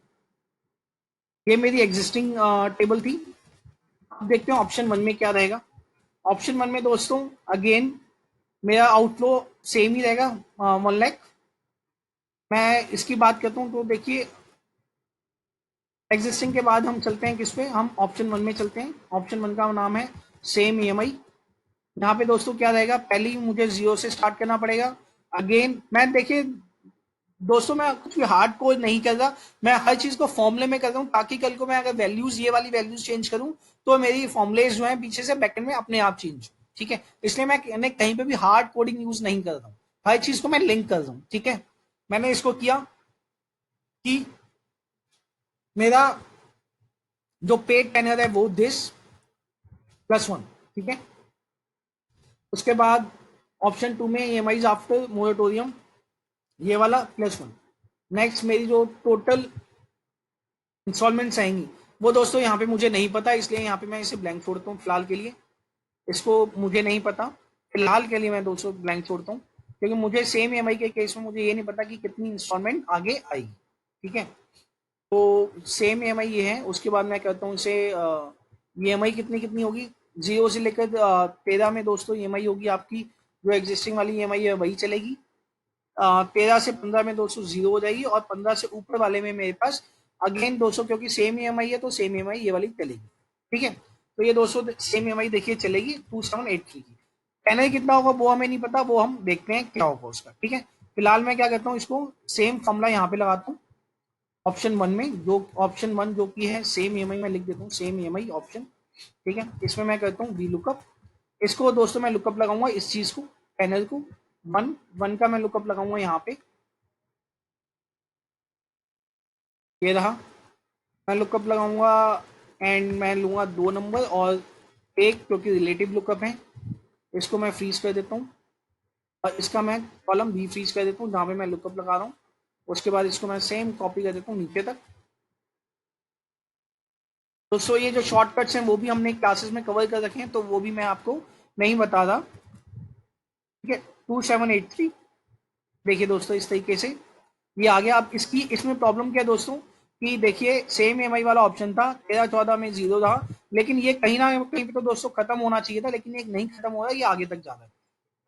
ये मेरी एग्जिस्टिंग टेबल थी। अब देखते हैं ऑप्शन वन में क्या रहेगा। ऑप्शन वन में दोस्तों अगेन मेरा आउटफ्लो सेम ही रहेगा, 1 लाख। मैं इसकी बात करता हूँ तो देखिए एग्जिस्टिंग के बाद हम चलते हैं किस पे, हम ऑप्शन वन में चलते हैं। ऑप्शन वन का नाम है सेम EMI। यहाँ पे दोस्तों क्या रहेगा, पहले ही मुझे 0 से स्टार्ट करना पड़ेगा। अगेन मैं देखिए दोस्तों मैं कुछ भी हार्ड कोड नहीं कर रहा, मैं हर चीज को फॉर्मूले में कर रहा हूँ ताकि कल को मैं अगर वैल्यूज, ये वाली वैल्यूज चेंज करूँ तो मेरी फॉर्मुलेज जो है पीछे से बैकएंड में अपने आप चेंज हो। ठीक है, इसलिए मैं कहीं पे भी हार्ड कोडिंग यूज नहीं कर रहा हूँ, हर चीज को मैं लिंक कर रहा हूँ। ठीक है, मैंने इसको किया कि मेरा जो पेड टेनर है वो दिस +1। ठीक है, उसके बाद ऑप्शन टू में EMI आफ्टर मोरेटोरियम, ये वाला +1। नेक्स्ट मेरी जो टोटल इंस्टॉलमेंट्स आएंगी वो दोस्तों यहाँ पे मुझे नहीं पता, इसलिए यहाँ पे मैं इसे ब्लैंक छोड़ता हूँ फिलहाल के लिए। इसको मुझे नहीं पता, फिलहाल के लिए मैं दोस्तों ब्लैंक छोड़ता हूँ क्योंकि मुझे सेम EMI के केस में मुझे ये नहीं पता कि कितनी इंस्टॉलमेंट आगे आएगी। ठीक है, तो सेम EMI ये है। उसके बाद मैं कहता हूँ इसे EMI कितनी कितनी होगी, 0 से लेकर 13 में दोस्तों EMI होगी आपकी, जो एग्जिस्टिंग वाली EMI है वही चलेगी। 13 से 15 में दोस्तों 0 हो जाएगी, और 15 से ऊपर वाले में मेरे पास अगेन दोस्तों क्योंकि सेम EMI है तो सेम EMI ये वाली चलेगी। ठीक है, तो ये दोस्तों सेम EMI देखिए चलेगी 2783 की। पैनल कितना होगा वो हमें नहीं पता, वो हम देखते हैं क्या होगा उसका। ठीक है, फिलहाल मैं क्या करता हूँ, इसको सेम फॉर्मूला यहाँ पे लगाता हूँ ऑप्शन वन में, जो ऑप्शन वन जो की है सेम EMI में लिख देता हूँ, सेम EMI ऑप्शन। ठीक है, इसमें मैं करता हूँ वी लुकअप। इसको दोस्तों मैं लुकअप लगाऊंगा इस चीज को, पैनल को, वन वन का मैं लुकअप लगाऊंगा यहाँ पे, ये रहा। मैं लुकअप लगाऊंगा एंड मैं लूंगा 2 नंबर और एक, क्योंकि रिलेटिव लुकअप है। इसको मैं फ्रीज कर देता हूँ और इसका मैं कॉलम भी फ्रीज कर देता हूँ जहाँ पे मैं लुकअप लगा रहा हूँ। उसके बाद इसको मैं सेम कॉपी कर देता हूँ नीचे तक। दोस्तों ये जो शॉर्टकट्स हैं वो भी हमने क्लासेस में कवर कर रखे हैं, तो वो भी मैं आपको नहीं बता रहा। ठीक है, 2783 देखिए दोस्तों इस तरीके से ये आ गया। अब इसकी इसमें प्रॉब्लम क्या है दोस्तों, कि देखिए सेम EMI वाला ऑप्शन था, 13-14 में 0 था, लेकिन ये कहीं ना कहीं पे तो दोस्तों खत्म होना चाहिए था, लेकिन ये नहीं खत्म हो रहा है, ये आगे तक जा रहा है।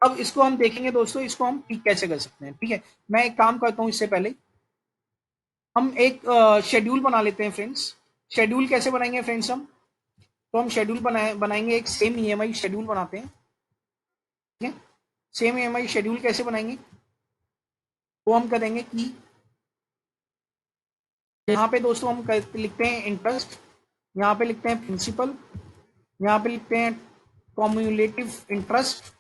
अब इसको हम देखेंगे दोस्तों, इसको हम ठीक कैसे कर सकते हैं। ठीक है, मैं एक काम करता हूँ, इससे पहले हम एक शेड्यूल बना लेते हैं फ्रेंड्स। शेड्यूल कैसे बनाएंगे फ्रेंड्स हम, तो हम शेड्यूल बनाएंगे एक सेम EMI शेड्यूल बनाते हैं। ठीक है, सेम EMI शेड्यूल कैसे बनाएंगे, वो हम करेंगे कि यहाँ पे दोस्तों हम लिखते हैं इंटरेस्ट, यहाँ पे लिखते हैं प्रिंसिपल, यहाँ पे लिखते हैं कॉम्युलेटिव इंटरेस्ट,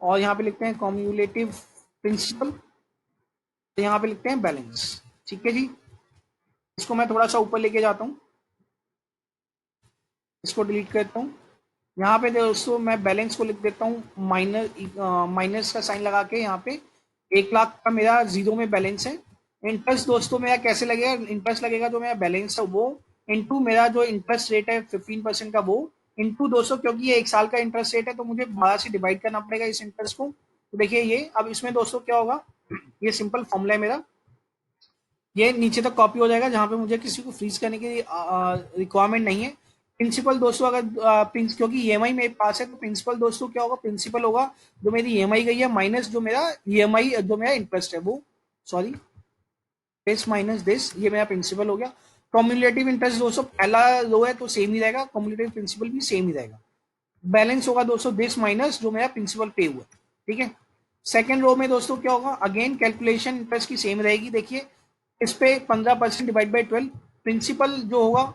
और यहाँ पे लिखते हैं कॉम्युलेटिव प्रिंसिपल, यहाँ पे लिखते हैं बैलेंस। ठीक है जी, इसको मैं थोड़ा सा ऊपर लेके जाता हूँ, इसको डिलीट करता हूँ। यहाँ पे दोस्तों मैं बैलेंस को लिख देता हूँ माइनस का साइन लगा के, यहाँ पे 1 लाख का मेरा 0 में बैलेंस है। इंटरेस्ट दोस्तों मेरा कैसे लगेगा, इंटरेस्ट लगेगा जो मेरा बैलेंस है वो इनटू मेरा जो इंटरेस्ट रेट है 15% का, वो इंटू 200, क्योंकि ये 1 साल का इंटरेस्ट रेट है तो मुझे 12 से डिवाइड करना पड़ेगा इस इंटरेस्ट को। तो देखिए ये अब इसमें दोस्तों क्या होगा, ये सिंपल फॉर्मूला है मेरा, ये नीचे तक कॉपी हो जाएगा जहां पे मुझे किसी को फ्रीज करने की रिक्वायरमेंट नहीं है। प्रिंसिपल दोस्तों अगर क्योंकि ईएमआई मेरे पास है तो प्रिंसिपल दोस्तों क्या होगा, प्रिंसिपल होगा जो मेरी ईएमआई गई है माइनस जो मेरा ईएमआई जो मेरा इंटरेस्ट है वो, सॉरी, दिस माइनस दिस, ये मेरा प्रिंसिपल हो गया। कॉम्युलेटिव इंटरेस्ट दोस्तों पहला लो है तो सेम ही रहेगा, कॉम्युलेटिव प्रिंसिपल भी सेम ही रहेगा। बैलेंस होगा दोस्तों दिस माइनस जो मेरा प्रिंसिपल पे हुआ, ठीक है। सेकेंड रो में दोस्तों क्या होगा, अगेन कैलकुलेशन इंटरेस्ट की सेम रहेगी। देखिए इस पे 15% डिवाइड बाई 12, प्रिंसिपल जो होगा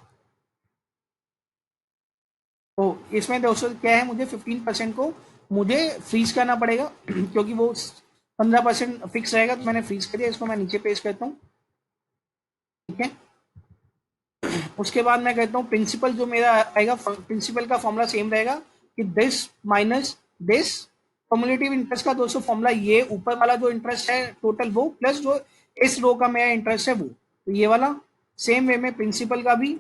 तो इसमें दोस्तों क्या है, मुझे 15% को मुझे फ्रीज करना पड़ेगा क्योंकि वो 15% फिक्स रहेगा तो मैंने फ्रीज कर दिया। इसको मैं नीचे पेश करता हूँ, ठीक है। उसके बाद मैं कहता हूँ प्रिंसिपल जो मेरा आएगा, प्रिंसिपल का फॉर्मूला सेम रहेगा कि this minus this. Cumulative interest का दोस्तों फॉर्मूला ये ऊपर वाला जो इंटरेस्ट है टोटल वो प्लस जो इस रो का मेरा इंटरेस्ट है वो, तो ये वाला। सेम वे में प्रिंसिपल का भी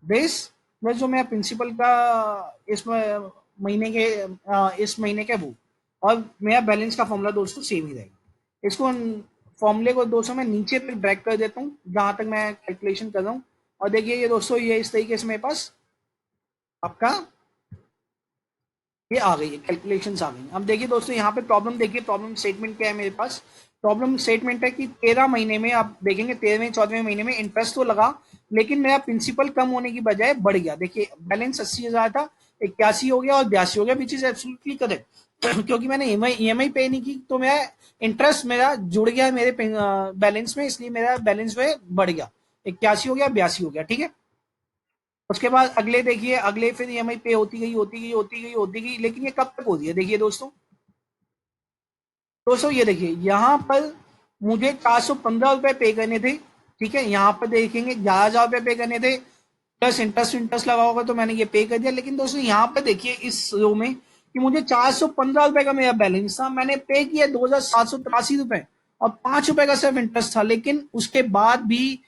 दिस प्लस जो मेरा प्रिंसिपल का इस महीने के इस महीने का वो, और मेरा बैलेंस का फॉर्मूला दोस्तों सेम ही रहेगा। इसको फॉर्मूले को दोस्तों मैं नीचे पे ड्रैग कर देता हूँ जहां तक मैं कैलकुलेशन कर रहा हूँ। और देखिए ये दोस्तों ये इस तरीके से मेरे पास आपका ये आ गई है, कैलकुलेशंस आ गई। अब देखिए दोस्तों यहाँ पे प्रॉब्लम देखिए, प्रॉब्लम स्टेटमेंट क्या है मेरे पास। प्रॉब्लम स्टेटमेंट है कि 13 महीने में आप देखेंगे 13वें 14वें महीने में इंटरेस्ट तो लगा लेकिन मेरा प्रिंसिपल कम होने की बजाय बढ़ गया। देखिए बैलेंस 80,000 था, 81 हो गया और 82 हो गया, विच इज एब्सोल्युटली करेक्ट क्योंकि मैंने ईएमआई पे नहीं की तो मेरा इंटरेस्ट मेरा जुड़ गया मेरे बैलेंस में, इसलिए मेरा बैलेंस में बढ़ गया, 81 हो गया 82 हो गया, ठीक है। उसके बाद अगले देखिए, अगले फिर ईएमआई पे होती गई होती गई होती गई होती गई, लेकिन ये कब तक होती है देखिए दोस्तों। दोस्तों ये देखिए यहाँ पर मुझे 415 रुपए पे करने थे, ठीक है। यहाँ पर देखेंगे 11,000 रुपए पे करने थे, प्लस इंटरेस्ट इंटरेस्ट लगा होगा तो मैंने ये पे कर दिया। लेकिन दोस्तों यहाँ पे देखिए इस रो में कि मुझे 415 रुपए का मेरा बैलेंस था, मैंने पे किया 2,783 रुपए और 5 रुपए का सिर्फ इंटरेस्ट था। लेकिन उसके बाद भी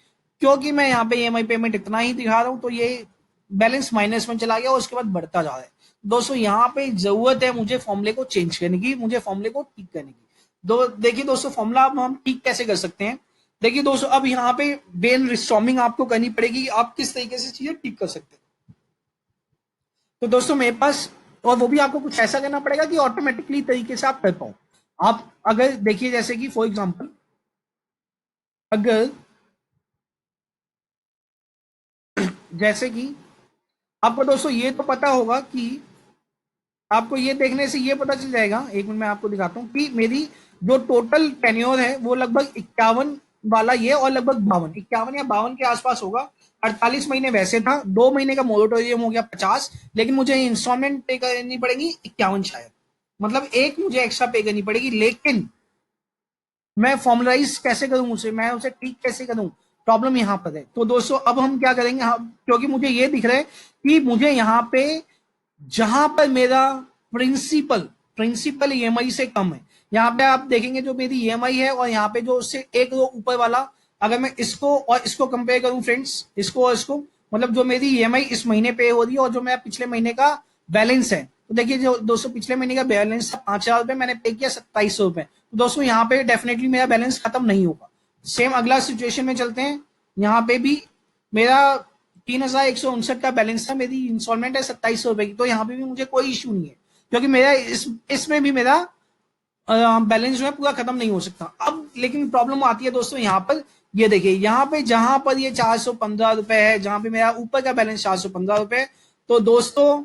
क्योंकि मैं यहाँ पे ईएमआई पेमेंट इतना ही दिखा रहा हूँ तो ये बैलेंस माइनस में चला गया और उसके बाद बढ़ता जा रहा है। दोस्तों यहाँ पे जरूरत है मुझे फॉर्मूले को चेंज करने की, मुझे फॉर्मूले को ठीक करने की। देखिए दोस्तों फॉर्मूला अब हम ठीक कैसे कर सकते हैं। देखिए दोस्तों अब यहाँ पे ब्रेन रिस्टॉर्मिंग आपको करनी पड़ेगी, आप किस तरीके से चीजें ठीक कर सकते हैं। तो दोस्तों मेरे पास, और वो भी आपको कुछ ऐसा करना पड़ेगा कि ऑटोमेटिकली तरीके से आप कर पाओ। आप अगर देखिए जैसे कि फॉर एग्जांपल अगर जैसे कि आपको दोस्तों ये तो पता होगा कि आपको ये देखने से ये पता चल जाएगा, एक मिनट मैं आपको दिखाता हूँ कि मेरी जो टोटल टेन्योर है वो लगभग 51 वाला ये और लगभग 52, 51 या 52 के आसपास होगा। 48 महीने वैसे था, 2 महीने का मोरेटोरियम हो गया 50, लेकिन मुझे इंस्टॉलमेंट पे करनी पड़ेगी 51 शायद, मतलब एक मुझे एक्स्ट्रा पे करनी पड़ेगी। लेकिन मैं फॉर्मुलाइज कैसे करूं उसे, मैं उसे ठीक कैसे करूं, प्रॉब्लम यहां पर है। तो दोस्तों अब हम क्या करेंगे, क्योंकि मुझे ये दिख रहा है कि मुझे यहाँ पे जहां पर मेरा प्रिंसिपल प्रिंसिपल ईएमआई से कम है, यहाँ पे आप देखेंगे जो मेरी ईएमआई है और यहाँ पे जो उससे एक दो ऊपर वाला, अगर मैं इसको और इसको कंपेयर करूं फ्रेंड्स, इसको और इसको, मतलब जो मेरी ईएमआई इस महीने पे हो रही है और जो मेरा पिछले महीने का बैलेंस है, तो देखिए जो दोस्तों पिछले महीने का बैलेंस था 5,000 रुपए, मैंने पे किया 2,700 रुपए, तो दोस्तों यहाँ पे डेफिनेटली मेरा बैलेंस खत्म नहीं होगा। सेम अगला सिचुएशन में चलते हैं, यहाँ पे भी मेरा 3,159 का बैलेंस था, मेरी इंस्टॉलमेंट है 2,700 रुपए की, तो यहाँ पे भी मुझे कोई इश्यू नहीं है क्योंकि मेरा इसमें भी मेरा बैलेंस जो है पूरा खत्म नहीं हो सकता। अब लेकिन प्रॉब्लम आती है दोस्तों यहाँ पर, ये देखिए यहाँ पे जहां पर ये 415 रुपए है, जहां पे मेरा ऊपर का बैलेंस 415 रुपए, तो दोस्तों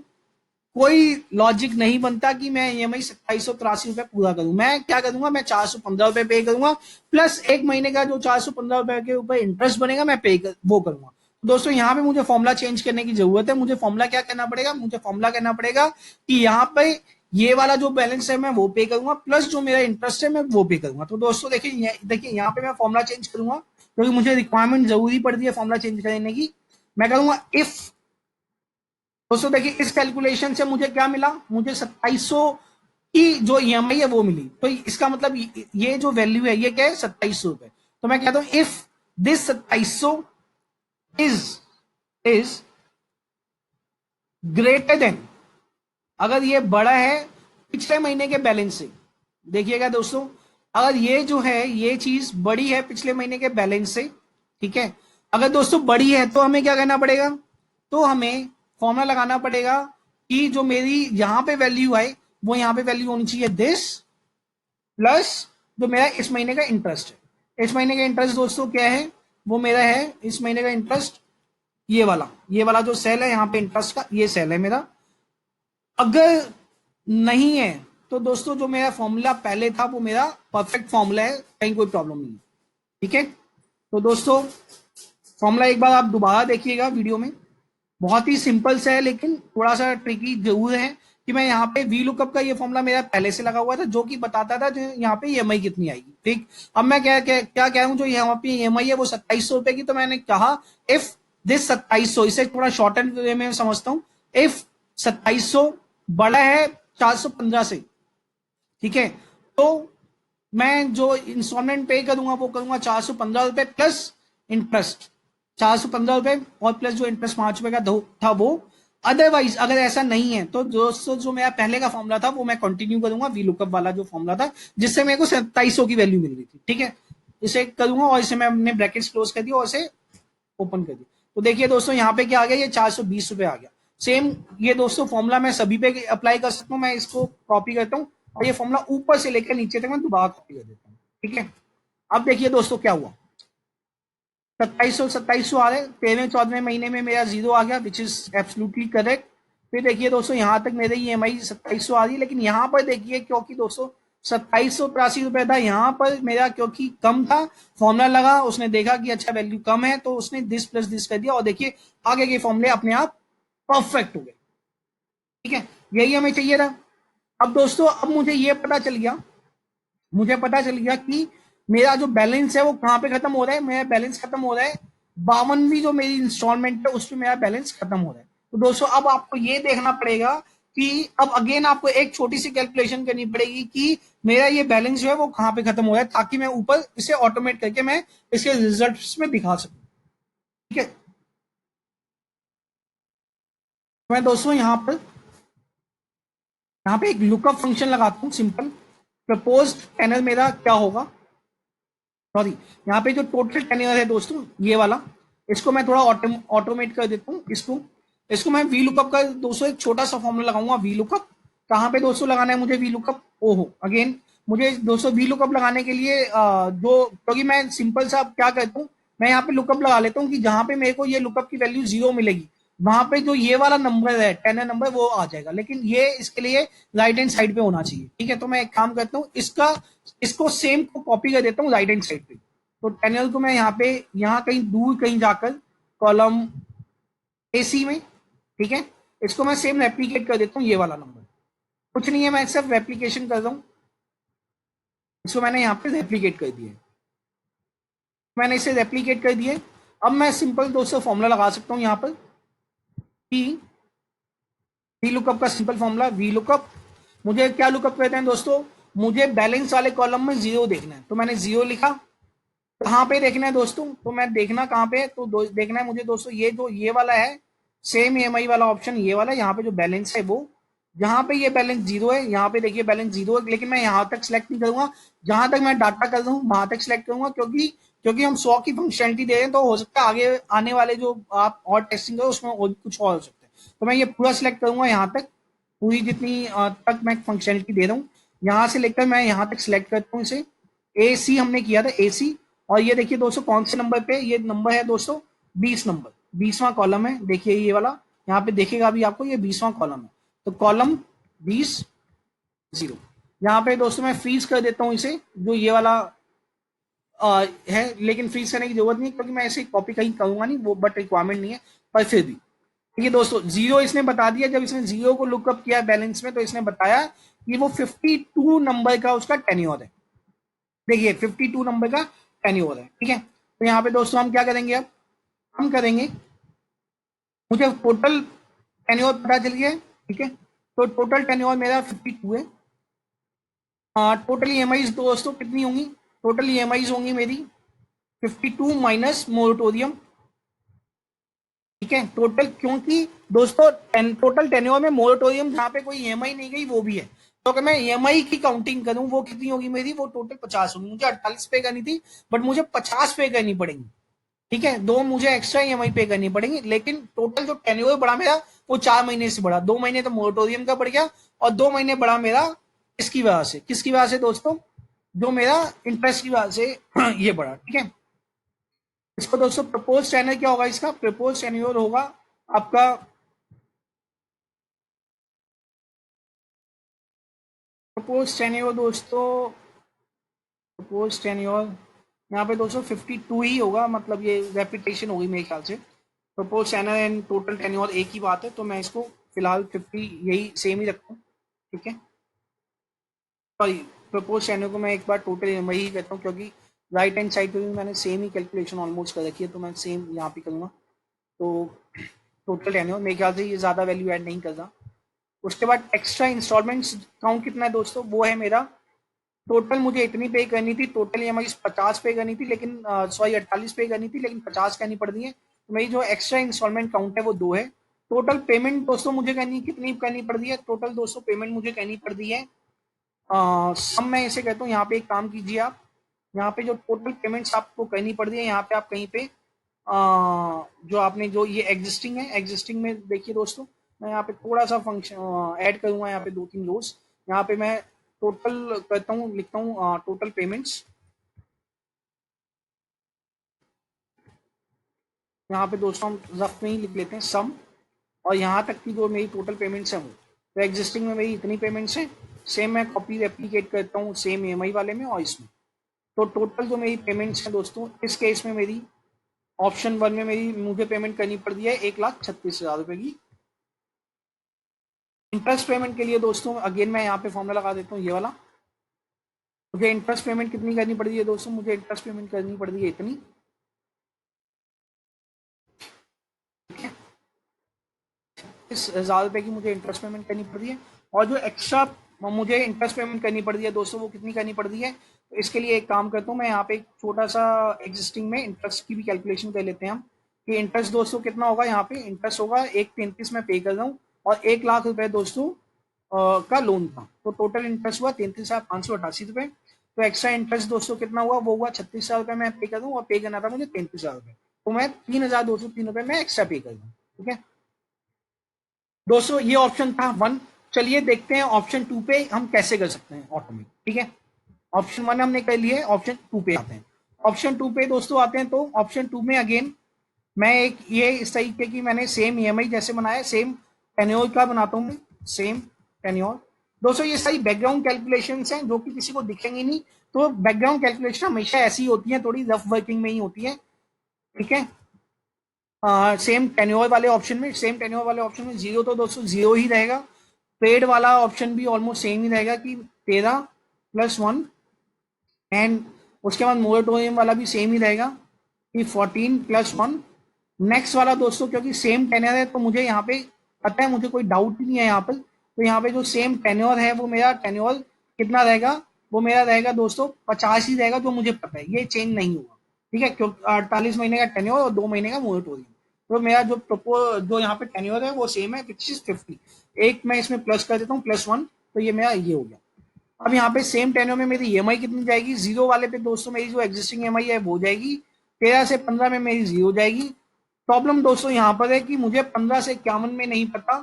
कोई लॉजिक नहीं बनता कि मैं ईएमआई 2,783 रुपए पूरा करूं। मैं क्या करूंगा, मैं 415 रुपए पे करूंगा प्लस एक महीने का जो 415 रुपए के ऊपर इंटरेस्ट बनेगा मैं वो करूंगा। दोस्तों यहाँ पे मुझे फॉर्मुला चेंज करने की जरूरत है। मुझे फॉर्मुला क्या करना पड़ेगा, मुझे फॉर्मुला कहना पड़ेगा कि यहाँ पे ये वाला जो बैलेंस है मैं वो पे करूंगा प्लस जो मेरा इंटरेस्ट है मैं वो पे करूंगा। तो दोस्तों देखिए यहाँ पे मैं फॉर्मुला चेंज करूंगा क्योंकि मुझे रिक्वायरमेंट जरूरी पड़ती है फॉर्मुला चेंज करने की। मैं करूंगा इफ, दोस्तों देखिए इस कैलकुलेशन से मुझे क्या मिला, मुझे 2,700 की जो ईएमआई है वो मिली, तो इसका मतलब ये जो वैल्यू है ये क्या है 2,700 रुपए। तो मैं कहता हूं if this 2,700 is is greater than अगर ये बड़ा है पिछले महीने के बैलेंस से, देखिएगा दोस्तों, अगर ये जो है ये चीज बड़ी है पिछले महीने के बैलेंस से, ठीक है, अगर दोस्तों बड़ी है तो हमें क्या करना पड़ेगा, तो हमें फॉर्मूला लगाना पड़ेगा कि जो मेरी यहां पे वैल्यू है वो यहां पे वैल्यू होनी चाहिए दिस, प्लस जो मेरा इस महीने का इंटरेस्ट है। इस महीने का इंटरेस्ट दोस्तों क्या है, वो मेरा है इस महीने का इंटरेस्ट ये वाला जो सेल है यहाँ पे इंटरेस्ट का, ये सेल है मेरा। अगर नहीं है तो दोस्तों जो मेरा फॉर्मूला पहले था वो मेरा परफेक्ट फॉर्मूला है, कहीं कोई प्रॉब्लम नहीं है, ठीक है। तो दोस्तों फॉर्मूला एक बार आप दोबारा देखिएगा वीडियो में, बहुत ही सिंपल सा है लेकिन थोड़ा सा ट्रिकी जरूर है कि मैं यहाँ पे वी लुकअप का ये फॉर्मूला मेरा पहले से लगा हुआ था जो कि बताता था जो यहाँ पे ईएमआई कितनी आएगी, ठीक। अब मैं क्या कह रहा हूँ, जो यहाँ पे ईएमआई है वो 2700 रुपए की, तो मैंने कहा इफ दिस 2700, इसे थोड़ा शॉर्ट एंड वे में समझता हूँ, इफ 2700 बड़ा है 415 से, ठीक है, तो मैं जो इंस्टॉलमेंट पे करूंगा वो करूंगा 415 रुपए प्लस इंटरेस्ट, 415 रुपए और प्लस जो इंटरेस्ट 5 रुपए का था वो। अदरवाइज अगर ऐसा नहीं है तो दोस्तों जो मेरा पहले का फॉर्मूला था वो मैं कंटिन्यू करूंगा, वी लुकअप वाला जो फॉर्मूला था जिससे मेरे को 2700 की वैल्यू मिल रही थी, ठीक है। इसे करूंगा और इसे मैं अपने ब्रैकेट्स क्लोज कर दिया और इसे ओपन कर दिया। तो देखिए दोस्तों यहाँ पे क्या आ गया, ये 420 रुपए आ गया। सेम ये दोस्तों फॉर्मूला मैं सभी पे अप्लाई कर सकता हूँ, मैं इसको कॉपी करता हूँ और ये फॉर्मूला ऊपर से लेकर नीचे तक मैं दोबारा कॉपी कर देता हूँ, ठीक है। अब देखिए दोस्तों क्या हुआ, 2700 आ रहे, 13वें 14वें महीने में मेरा जीरो आ गया विच इज एब्सोल्युटली करेक्ट। फिर देखिए दोस्तों यहाँ तक मेरे ईएमआई 2700 आ रही है, लेकिन यहाँ पर देखिए क्योंकि दोस्तों 2783 रुपए था, यहाँ पर मेरा क्योंकि कम था, फॉर्मूला लगा, उसने देखा कि अच्छा वैल्यू कम है तो उसने दिस प्लस दिस कर दिया और देखिए आगे के फॉर्मूले अपने आप परफेक्ट हो गए, ठीक है। यही हमें चाहिए था। अब दोस्तों अब मुझे ये पता चल गया, मुझे पता चल गया कि मेरा जो बैलेंस है वो कहाँ पे खत्म हो रहा है, मेरा बैलेंस खत्म हो रहा है 52वीं जो मेरी इंस्टॉलमेंट है उसमें मेरा बैलेंस खत्म हो रहा है। तो दोस्तों अब आपको ये देखना पड़ेगा कि अब अगेन आपको एक छोटी सी कैलकुलेशन करनी पड़ेगी कि मेरा ये बैलेंस जो है वो कहाँ पे खत्म हो रहा है, ताकि मैं ऊपर इसे ऑटोमेट करके मैं इसके रिजल्ट्स में दिखा सकूं, ठीक है। मैं दोस्तों यहाँ पे एक लुकअप फंक्शन लगाता हूँ सिंपल, प्रपोज्ड टेनर मेरा क्या होगा, सॉरी, यहाँ पे जो टोटल टेन्योर है दोस्तों ये वाला, इसको मैं थोड़ा ऑटोमेट कर देता हूँ, इसको इसको मैं वी लुकअप का दोस्तों एक छोटा सा फॉर्मूला लगाऊंगा, वी लुकअप कहाँ पे दोस्तों लगाना है मुझे वी लुकअप, ओहो अगेन मुझे दोस्तों वी लुकअप लगाने के लिए जो, क्योंकि मैं सिंपल सा क्या करता हूँ, मैं यहाँ पे लुकअप लगा लेता हूँ कि जहां पे मेरे को ये लुकअप की वैल्यू जीरो मिलेगी वहां पे जो ये वाला नंबर है टेनर नंबर वो आ जाएगा, लेकिन ये इसके लिए राइट हैंड साइड पे होना चाहिए, ठीक है। तो मैं एक काम करता हूँ, इसको सेम को कॉपी कर देता हूँ राइट हैंड साइड पे। तो टेनल को मैं यहाँ पे यहाँ कहीं दूर कहीं जाकर कॉलम एसी में, ठीक है, इसको मैं सेम रेप्लीकेट कर देता हूँ, ये वाला नंबर कुछ नहीं है, मैं सिर्फ रेप्लीकेशन कर रहा हूँ, इसको मैंने यहाँ पे रेप्लीकेट कर दिया, मैंने इसे रेप्लीकेट कर दिया। अब मैं सिंपल दोस्तों फॉर्मूला लगा सकता हूँ यहाँ पर कि वी लुकअप का सिंपल फॉर्मूला, वी लुकअप मुझे क्या लुकअप कहते हैं दोस्तों, मुझे बैलेंस वाले कॉलम में जीरो देखना है, तो मैंने जीरो लिखा। कहाँ पे देखना है दोस्तों, तो मैं देखना कहाँ पे, तो देखना है मुझे दोस्तों ये जो ये वाला है सेम ईएमआई वाला ऑप्शन, ये वाला यहाँ पे जो बैलेंस है वो, जहाँ पे ये बैलेंस जीरो है यहाँ पे देखिए बैलेंस जीरो है, लेकिन मैं यहाँ तक सिलेक्ट नहीं करूंगा, जहां तक मैं डाटा कर रहा हूँ वहां तक सिलेक्ट करूंगा, क्योंकि क्योंकि हम 100 की फंक्शनलिटी दे रहे हैं तो हो सकता है आगे आने वाले जो आप और टेस्टिंग करो उसमें और कुछ और हो सकता है, तो मैं ये पूरा सिलेक्ट करूंगा यहाँ तक, पूरी जितनी तक मैं फंक्शनलिटी दे रहा हूँ यहाँ से लेकर मैं यहाँ तक सिलेक्ट करता हूँ इसे, ए सी हमने किया था ए सी, और ये देखिए दोस्तों कौन से नंबर पे, ये नंबर है दोस्तों 20 नंबर, 20वां कॉलम है, देखिए ये वाला यहाँ पे देखेगा अभी आपको ये 20वां कॉलम है, तो कॉलम 20 0, यहाँ पे दोस्तों मैं फ्रीज कर देता हूँ इसे, जो ये वाला है, लेकिन फ्रीज करने की जरूरत नहीं क्योंकि मैं इसे कॉपी कहीं करूंगा नहीं वो, बट रिक्वायरमेंट नहीं है, पर फिर भी ठीक है दोस्तों, जीरो इसने बता दिया, जब इसने जीरो को लुकअप किया बैलेंस में तो इसने बताया कि वो 52 नंबर का उसका टेन्योर है, देखिए 52 नंबर का टेन्योर है, ठीक है। तो यहाँ पे दोस्तों हम क्या करेंगे, अब हम करेंगे, मुझे टोटल टेन्योर पता चल गया, ठीक है, तो टोटल टेन्योर मेरा 52 है। टोटल ईएमआई दोस्तों कितनी होंगी, टोटल ईएमआई होंगी मेरी 52 माइनस मोरिटोरियम, ठीक है टोटल, क्योंकि दोस्तों टोटल टेन्योर में मोरेटोरियम जहां पे कोई ईएमआई नहीं गई वो भी है, तो अगर मैं ईएमआई की काउंटिंग करूं वो कितनी होगी मेरी, वो टोटल 50 होगी। मुझे 48 पे करनी थी बट मुझे 50 पे करनी पड़ेगी। ठीक है, दो मुझे एक्स्ट्रा ईएमआई पे करनी पड़ेगी, लेकिन टोटल जो टेन्योर बढ़ा मेरा वो 4 महीने से बढ़ा। 2 महीने तो मोरेटोरियम का बढ़ गया और 2 महीने बढ़ा मेरा इसकी वजह से, किसकी वजह से दोस्तों, जो मेरा इंटरेस्ट की वजह से ये बढ़ा। ठीक है, इसको दोस्तों प्रपोज टेन्योर क्या होगा, इसका प्रपोज टेन्योर होगा आपका प्रपोज टेन्योर दोस्तों, प्रपोज टेन्योर यहाँ पे दोस्तों 52 ही होगा, मतलब ये रेपिटेशन होगी मेरे ख्याल से। Propose tenure and total tenure एक ही बात है, तो मैं इसको फिलहाल 50 यही सेम ही रखता हूँ। ठीक है, सॉरी प्रपोज टेन्योर को मैं एक बार टोटल वही कहता हूँ, क्योंकि राइट हैंड साइड पे भी मैंने सेम ही कैलकुलेशन ऑलमोस्ट कर रखी है, तो मैं सेम यहाँ पे करूँगा। तो टोटल टेन्योर मेरे ख्याल से ये ज़्यादा वैल्यू ऐड नहीं करता। उसके बाद एक्स्ट्रा इंस्टॉलमेंट्स काउंट कितना है दोस्तों, वो है मेरा टोटल मुझे इतनी पे करनी थी, टोटल ईएमआई 50 पे करनी थी, लेकिन सॉरी 48 पे करनी थी, लेकिन 50 करनी पड़ रही है, तो मेरी जो एक्स्ट्रा इंस्टॉलमेंट काउंट है वो 2 है। टोटल पेमेंट दोस्तों मुझे करनी कितनी करनी पड़ रही है, टोटल दोस्तों पेमेंट मुझे करनी पड़ रही है सम, मैं इसे कहता हूँ। यहाँ पे एक काम कीजिए आप, यहाँ पे जो टोटल पेमेंट्स आपको करनी पड़ रही है, यहाँ पे आप कहीं पे जो आपने जो ये एग्जिस्टिंग है, एग्जिस्टिंग में देखिए दोस्तों, मैं यहाँ पे थोड़ा सा फंक्शन ऐड करूंगा, यहाँ पे 2-3 रोज, यहाँ पे मैं टोटल करता हूँ, लिखता हूँ टोटल पेमेंट्स, यहाँ पे दोस्तों हम रफ में ही लिख लेते हैं सम, और यहाँ तक की जो मेरी टोटल पेमेंट्स हैं वो, तो एग्जिस्टिंग में मेरी इतनी पेमेंट्स हैं, सेम मैं कॉपी रेप्लीकेट करता हूँ सेम ईएमआई वाले में और इसमें, तो टोटल जो मेरी पेमेंट्स हैं दोस्तों, इस केस में मेरी ऑप्शन 1 में मेरी मुझे पेमेंट करनी पड़ती है 1,36,000 रुपए की। इंटरेस्ट पेमेंट के लिए दोस्तों अगेन मैं यहाँ पे फॉर्मूला लगा देता हूँ, ये वाला। मुझे इंटरेस्ट पेमेंट कितनी करनी पड़ती है दोस्तों, मुझे इंटरेस्ट पेमेंट करनी पड़ती है इतनी। 30,000 रुपए की मुझे इंटरेस्ट पेमेंट करनी पड़ती है, और जो एक्स्ट्रा मुझे इंटरेस्ट पेमेंट करनी पड़ती है दोस्तों वो कितनी करनी पड़ती है, तो इसके लिए एक काम करता हूँ मैं, यहाँ पे एक छोटा सा एग्जिस्टिंग में इंटरेस्ट की भी कैलकुलेशन कर लेते हैं हम, कि इंटरेस्ट दोस्तों कितना होगा, यहाँ पे इंटरेस्ट होगा 1,33 में पे कर रहा हूँ, और 1,00,000 रुपए दोस्तों का लोन था, तो टोटल इंटरेस्ट हुआ 33,588 रुपए। तो एक्स्ट्रा इंटरेस्ट दोस्तों कितना हुआ, वो हुआ 36,000 रुपए मैं पे कर दूँ, और पे करना था मुझे 33,000 रुपए, तो मैं 3,203 रुपए में एक्स्ट्रा पे कर दूँ। ठीक है दोस्तों, ये ऑप्शन था 1। चलिए देखते हैं ऑप्शन 2 पे हम कैसे कर सकते हैं ऑटोमेटिक। ठीक है, ऑप्शन 1 हमने कर लिए, ऑप्शन 2 पे आते हैं। ऑप्शन 2 पे दोस्तों आते हैं, तो ऑप्शन 2 में अगेन मैं एक ये इस तरीके की मैंने सेम ईएमआई जैसे बनाया, सेम टेन्योर का बनाता हूँ मैं, सेम टेन्योर। दोस्तों ये सारी बैकग्राउंड कैलकुलेशंस हैं जो कि किसी को दिखेंगी नहीं, तो बैकग्राउंड कैलकुलेशन हमेशा ऐसी होती है, थोड़ी रफ वर्किंग में ही होती है। ठीक है, सेम टेन्योर वाले ऑप्शन में, सेम टेन्योर वाले ऑप्शन में जीरो तो दोस्तों जीरो ही रहेगा, पेड वाला ऑप्शन भी ऑलमोस्ट सेम ही रहेगा कि 13+1, एंड उसके बाद मोरेटोरियम वाला भी सेम ही रहेगा कि 14+1। नेक्स्ट वाला दोस्तों क्योंकि सेम टेन्योर है, तो मुझे यहाँ पे पता है, मुझे कोई डाउट ही नहीं है यहाँ पर, तो यहाँ पे जो सेम टेन्योर है वो मेरा टेन्योर कितना रहेगा, वो मेरा रहेगा दोस्तों 50 ही रहेगा, जो मुझे पता है ये चेंज नहीं होगा। ठीक है, क्योंकि 48 महीने का टेन्योर और 2 महीने का मोरेटोरियम, तो मेरा जो यहाँ पे टेन्योर है वो सेम है, विच इज 50। एक मैं इसमें प्लस कर देता हूँ +1, तो ये मेरा ये हो गया। अब यहाँ पे सेम टेन्योर में मेरी ईएमआई कितनी जाएगी, जीरो वाले पे दोस्तों मेरी जो एग्जिस्टिंग ईएमआई है वो जाएगी, 13 से 15 में मेरी जीरो जाएगी। प्रॉब्लम दोस्तों यहाँ पर है कि मुझे 15 से 51 में नहीं पता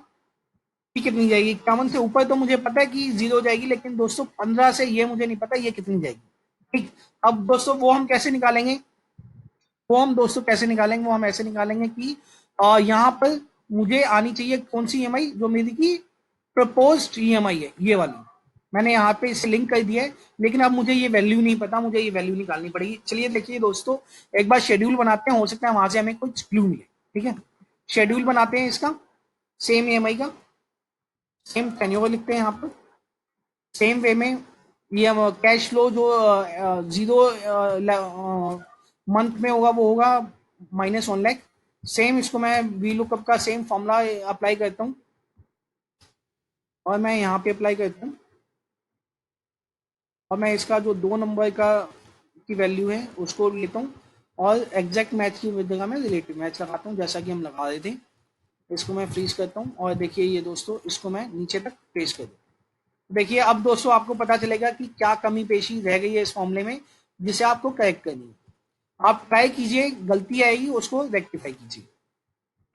कि कितनी जाएगी, 51 से ऊपर तो मुझे पता है कि जीरो जाएगी, लेकिन दोस्तों 15 से ये मुझे नहीं पता ये कितनी जाएगी। ठीक, अब दोस्तों वो हम कैसे निकालेंगे, वो हम दोस्तों कैसे निकालेंगे, वो हम ऐसे निकालेंगे कि यहाँ पर मुझे आनी चाहिए कौन सी ईएमआई, जो मेरी की प्रपोज्ड ईएमआई है ये वाली, मैंने यहाँ पे इसे लिंक कर दिया है, लेकिन अब मुझे ये वैल्यू नहीं पता, मुझे ये वैल्यू निकालनी पड़ेगी। चलिए देखिए दोस्तों, एक बार शेड्यूल बनाते हैं, हो सकता है वहां से हमें कुछ क्लू मिले। ठीक है, शेड्यूल बनाते हैं इसका, सेम ईएमआई का, सेम टेन्योर लिखते हैं यहाँ पर, सेम वे में ये कैश फ्लो जो जीरो मंथ में होगा वो होगा -1 लाख। सेम इसको मैं वी लुकअप का सेम फॉर्मूला अप्लाई करता हूँ, और मैं यहाँ पे अप्लाई करता हूँ, और मैं इसका जो 2 नंबर का की वैल्यू है उसको लेता हूँ, और एग्जैक्ट मैच की जगह मैं रिलेटिव मैच लगाता हूँ, जैसा कि हम लगा रहे थे। इसको मैं फ्रीज करता हूँ और देखिए ये दोस्तों, इसको मैं नीचे तक पेस्ट कर दूँ। देखिए अब दोस्तों आपको पता चलेगा कि क्या कमी पेशी रह गई है इस फॉर्मूले में, जिसे आपको करेक्ट करनी है। आप ट्राई कीजिए, गलती आएगी उसको रेक्टिफाई कीजिए।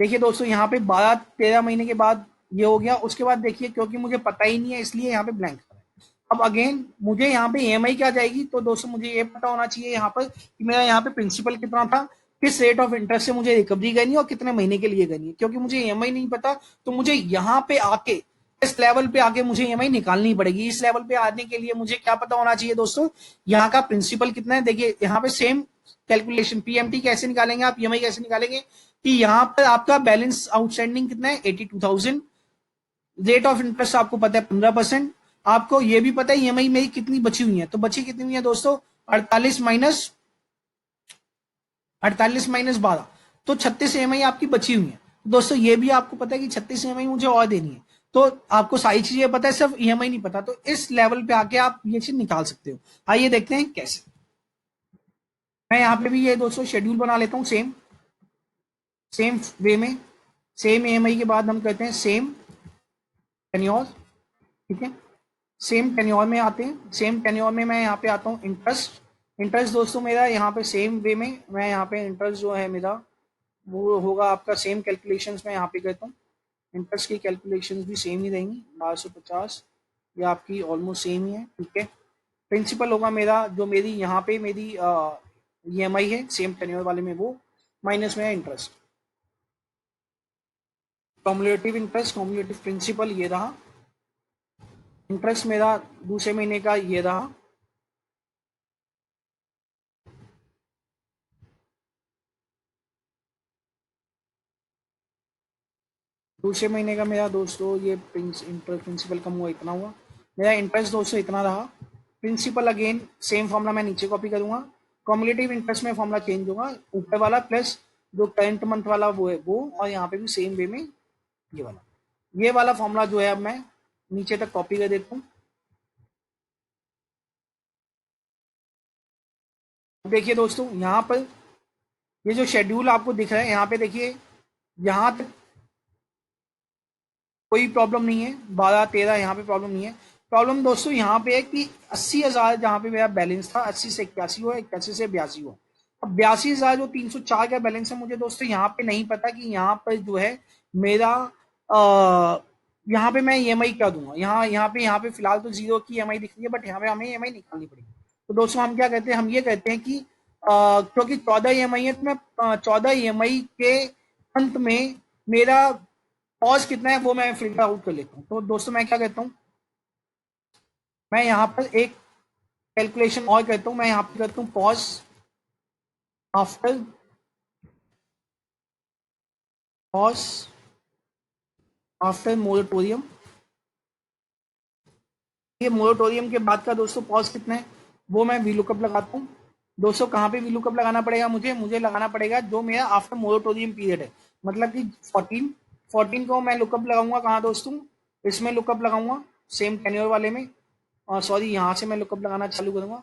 देखिए दोस्तों यहाँ पे 12-13 महीने के बाद ये हो गया। उसके बाद देखिए, क्योंकि मुझे पता ही नहीं है इसलिए यहाँ पे ब्लैंक है। अब अगेन मुझे यहाँ पे ईएमआई क्या जाएगी, तो दोस्तों मुझे ये पता होना चाहिए यहाँ पर कि मेरा यहाँ पे प्रिंसिपल कितना था, किस रेट ऑफ इंटरेस्ट से मुझे रिकवरी करनी है और कितने महीने के लिए करनी है। क्योंकि मुझे ईएमआई नहीं पता, तो मुझे यहाँ पे आके, इस लेवल पे आके मुझे ईएमआई निकालनी पड़ेगी। इस लेवल पे आने के लिए मुझे क्या पता होना चाहिए दोस्तों, यहाँ का प्रिंसिपल कितना है। देखिए यहाँ पे सेम कैलकुलेशन, पीएमटी कैसे निकालेंगे आप, ईएमआई कैसे निकालेंगे, कि यहाँ पर आपका बैलेंस आउटस्टैंडिंग कितना है 82,000, रेट ऑफ इंटरेस्ट आपको पता है 15%, आपको ये भी पता है ईएमआई मेरी कितनी बची हुई है। तो बची कितनी हुई है दोस्तों, 48 माइनस 12, तो 36 ईएमआई आपकी बची हुई है। दोस्तों ये भी आपको पता है कि 36 ईएमआई मुझे और देनी है। तो आपको सारी चीजें पता है, सिर्फ ईएमआई नहीं पता। तो इस लेवल पे आके आप ये चीज निकाल सकते हो। आइए देखते हैं कैसे। मैं यहाँ पे भी ये दोस्तों शेड्यूल बना लेता हूँ सेम सेम वे में। सेम ईएमआई के बाद हम कहते हैं सेम टेन्योर, ठीक है। सेम टेन्योर में आते हैं। सेम टेन्योर में मैं यहाँ पे आता हूँ इंटरेस्ट। इंटरेस्ट दोस्तों मेरा यहाँ पे सेम वे में, मैं यहाँ पे इंटरेस्ट जो है मेरा वो होगा आपका सेम कैलकुलेशंस में यहाँ पे कहता हूँ। इंटरेस्ट की कैलकुलेशंस भी सेम ही रहेंगी, 1250, ये आपकी ऑलमोस्ट सेम ही है, ठीक है। प्रिंसिपल होगा मेरा, जो मेरी यहाँ पे मेरी ईएमआई है सेम टेन्योर वाले में, वो माइनस में है interest. Cumulative interest, cumulative principal ये रहा। इंटरेस्ट मेरा दूसरे महीने का ये रहा। दूसरे महीने का मेरा दोस्तों ये इंटरेस्ट प्रिंसिपल कम हुआ, इतना हुआ मेरा इंटरेस्ट दोस्तों, इतना रहा। प्रिंसिपल अगेन सेम फॉर्मूला मैं नीचे कॉपी करूंगा। कॉम्युलेटिव इंटरेस्ट में फॉर्मूला चेंज होगा, ऊपर वाला प्लस जो करंट मंथ वाला वो है वो, और यहाँ पे भी सेम वे में ये वाला फॉर्मूला जो है अब मैं नीचे तक कॉपी कर देता हूँ। देखिए दोस्तों यहाँ पर ये जो शेड्यूल आपको दिख रहा है, यहाँ पे देखिए, यहाँ तक कोई प्रॉब्लम नहीं है। 12-13 यहाँ पे प्रॉब्लम नहीं है। प्रॉब्लम दोस्तों यहाँ पे है कि 80,000 जहाँ पे मेरा बैलेंस था, 80 से 81 हुआ, 81 से 82 हुआ। अब 82,000 जो 304 का बैलेंस है, मुझे दोस्तों यहाँ पे नहीं पता कि यहाँ पर जो है मेरा यहाँ पे मैं ईएमआई क्या दूंगा। यहाँ पे फिलहाल तो जीरो की ईएमआई दिख रही है, बट यहाँ पे हमें ईएमआई निकालनी पड़ेगी। तो दोस्तों हम क्या कहते हैं, हम ये कहते हैं कि क्योंकि 14 ईएमआई है, तो मैं 14 ईएमआई के अंत में मेरा पॉज कितना है वो मैं फिल्टर आउट कर लेता हूँ। तो दोस्तों मैं क्या कहता हूँ, मैं यहाँ पर एक कैलकुलेशन और करता हूँ। मैं यहाँ पर करता हूँ pause after pause after moratorium. ये मोरेटोरियम के बाद का दोस्तों पॉज कितना है वो मैं वीलुकअप लगाता हूँ। दोस्तों कहाँ पे वीलुकअप लगाना पड़ेगा, मुझे लगाना पड़ेगा जो मेरा आफ्टर मोरेटोरियम पीरियड है, मतलब कि 14 को मैं लुकअप लगाऊंगा कहाँ दोस्तों, इसमें लुकअप लगाऊंगा सेम टेन्योर वाले में। सॉरी, यहाँ से मैं लुकअप लगाना चालू करूंगा,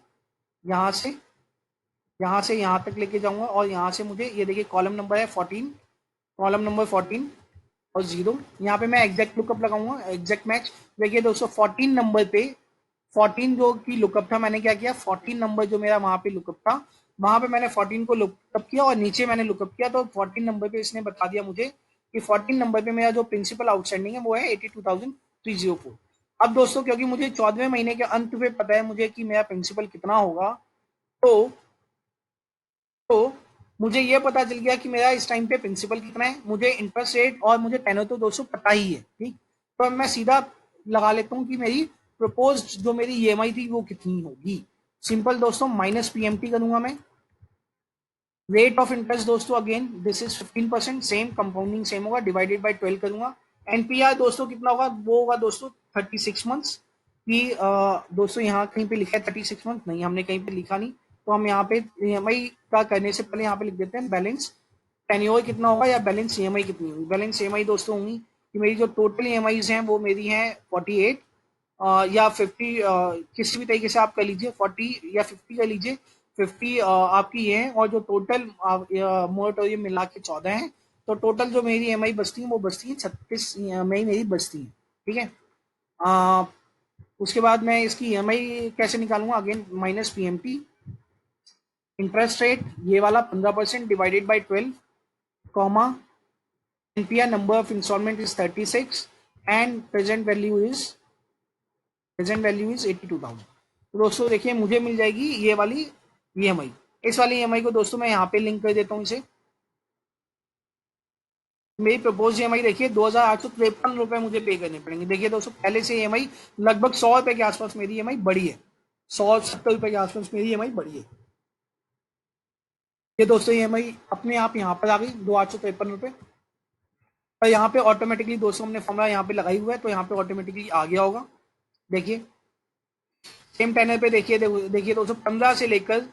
यहाँ से यहाँ तक लेके जाऊंगा, और यहाँ से मुझे ये देखिए कॉलम नंबर है 14, कॉलम नंबर 14 और 0, यहाँ पे मैं एग्जैक्ट लुकअप लगाऊंगा, एग्जैक्ट मैच। देखिए दोस्तों 14 नंबर पे 14 जो की लुकअप था, मैंने क्या किया, 14 नंबर जो मेरा वहां पे लुकअप था, वहां पे मैंने 14 को लुकअप किया और नीचे मैंने लुकअप किया। तो 14 नंबर पे इसने बता दिया मुझे कि 14 नंबर पे मेरा जो प्रिंसिपल आउटस्टैंडिंग है वो है 82,304। अब दोस्तों क्योंकि मुझे 14वें महीने के अंत पे पता है मुझे कि मेरा प्रिंसिपल कितना होगा, तो तो मुझे ये पता चल गया कि मेरा इस टाइम पे प्रिंसिपल कितना है, मुझे इंटरेस्ट रेट और मुझे टेनर तो दोस्तों पता ही है, ठीक। तो अब मैं सीधा लगा लेता हूँ कि मेरी प्रपोज्ड जो मेरी ईएमआई थी वो कितनी होगी। सिंपल दोस्तों, माइनस पीएमटी करूंगा मैं। रेट ऑफ इंटरेस्ट दोस्तों again this is 15%, same compounding same होगा, डिवाइडेड बाय 12 करूंगा। एनपीआर दोस्तों कितना होगा, वो होगा दोस्तों 36 मंथ्स की। दोस्तों यहाँ कहीं पे लिखा है 36 मंथ, नहीं हमने कहीं पे लिखा नहीं, तो हम यहाँ पे ईएमआई का करने से पहले यहाँ पे लिख देते हैं बैलेंस टेन्योर कितना होगा या बैलेंस ईएमआई कितनी होगी। बैलेंस ईएमआई दोस्तों होंगी कि मेरी जो टोटल ईएमआईज हैं वो मेरी हैं 48 या 50, किसी भी तरीके से आप कर लीजिए, 40 या 50 कर लीजिए। 50 आपकी ये है, और जो टोटल मोरेटोरियम मिला के 14 है, तो टोटल जो मेरी ईएमआई बचती है वो बचती है 36 ईएमआई मेरी बचती है। ठीक है। अ, उसके बाद मैं इसकी ईएमआई कैसे निकालूंगा, again minus PMT, interest rate ये वाला 15% divided by 12, comma, NPER number of instalment is 36 and present value is 82,000। तो दोस्तों देखिए मुझे मिल जाएगी ये वाली ईएमआई। इस वाली ईएमआई को दोस्तों मैं यहाँ पे लिंक कर देता हूँ इसे। मेरी प्रपोज ईएमआई देखिए 2,853 रुपए मुझे पे करने पड़ेंगे। देखिए दोस्तों पहले से ईएमआई लगभग 100 रुपए के आसपास मेरी ईएमआई बढ़ी है, 170 रुपए के आसपास मेरी ईएमआई बढ़ी है। ये दोस्तों ईएमआई अपने आप यहाँ पर आ गई 2,853 रुपए, और यहाँ पे ऑटोमेटिकली दोस्तों हमने फॉर्मूला यहाँ पे लगाई हुआ है, तो यहाँ पे ऑटोमेटिकली आ गया होगा। देखिए सेम टेनर पे देखिए देखिए दोस्तों 15 से लेकर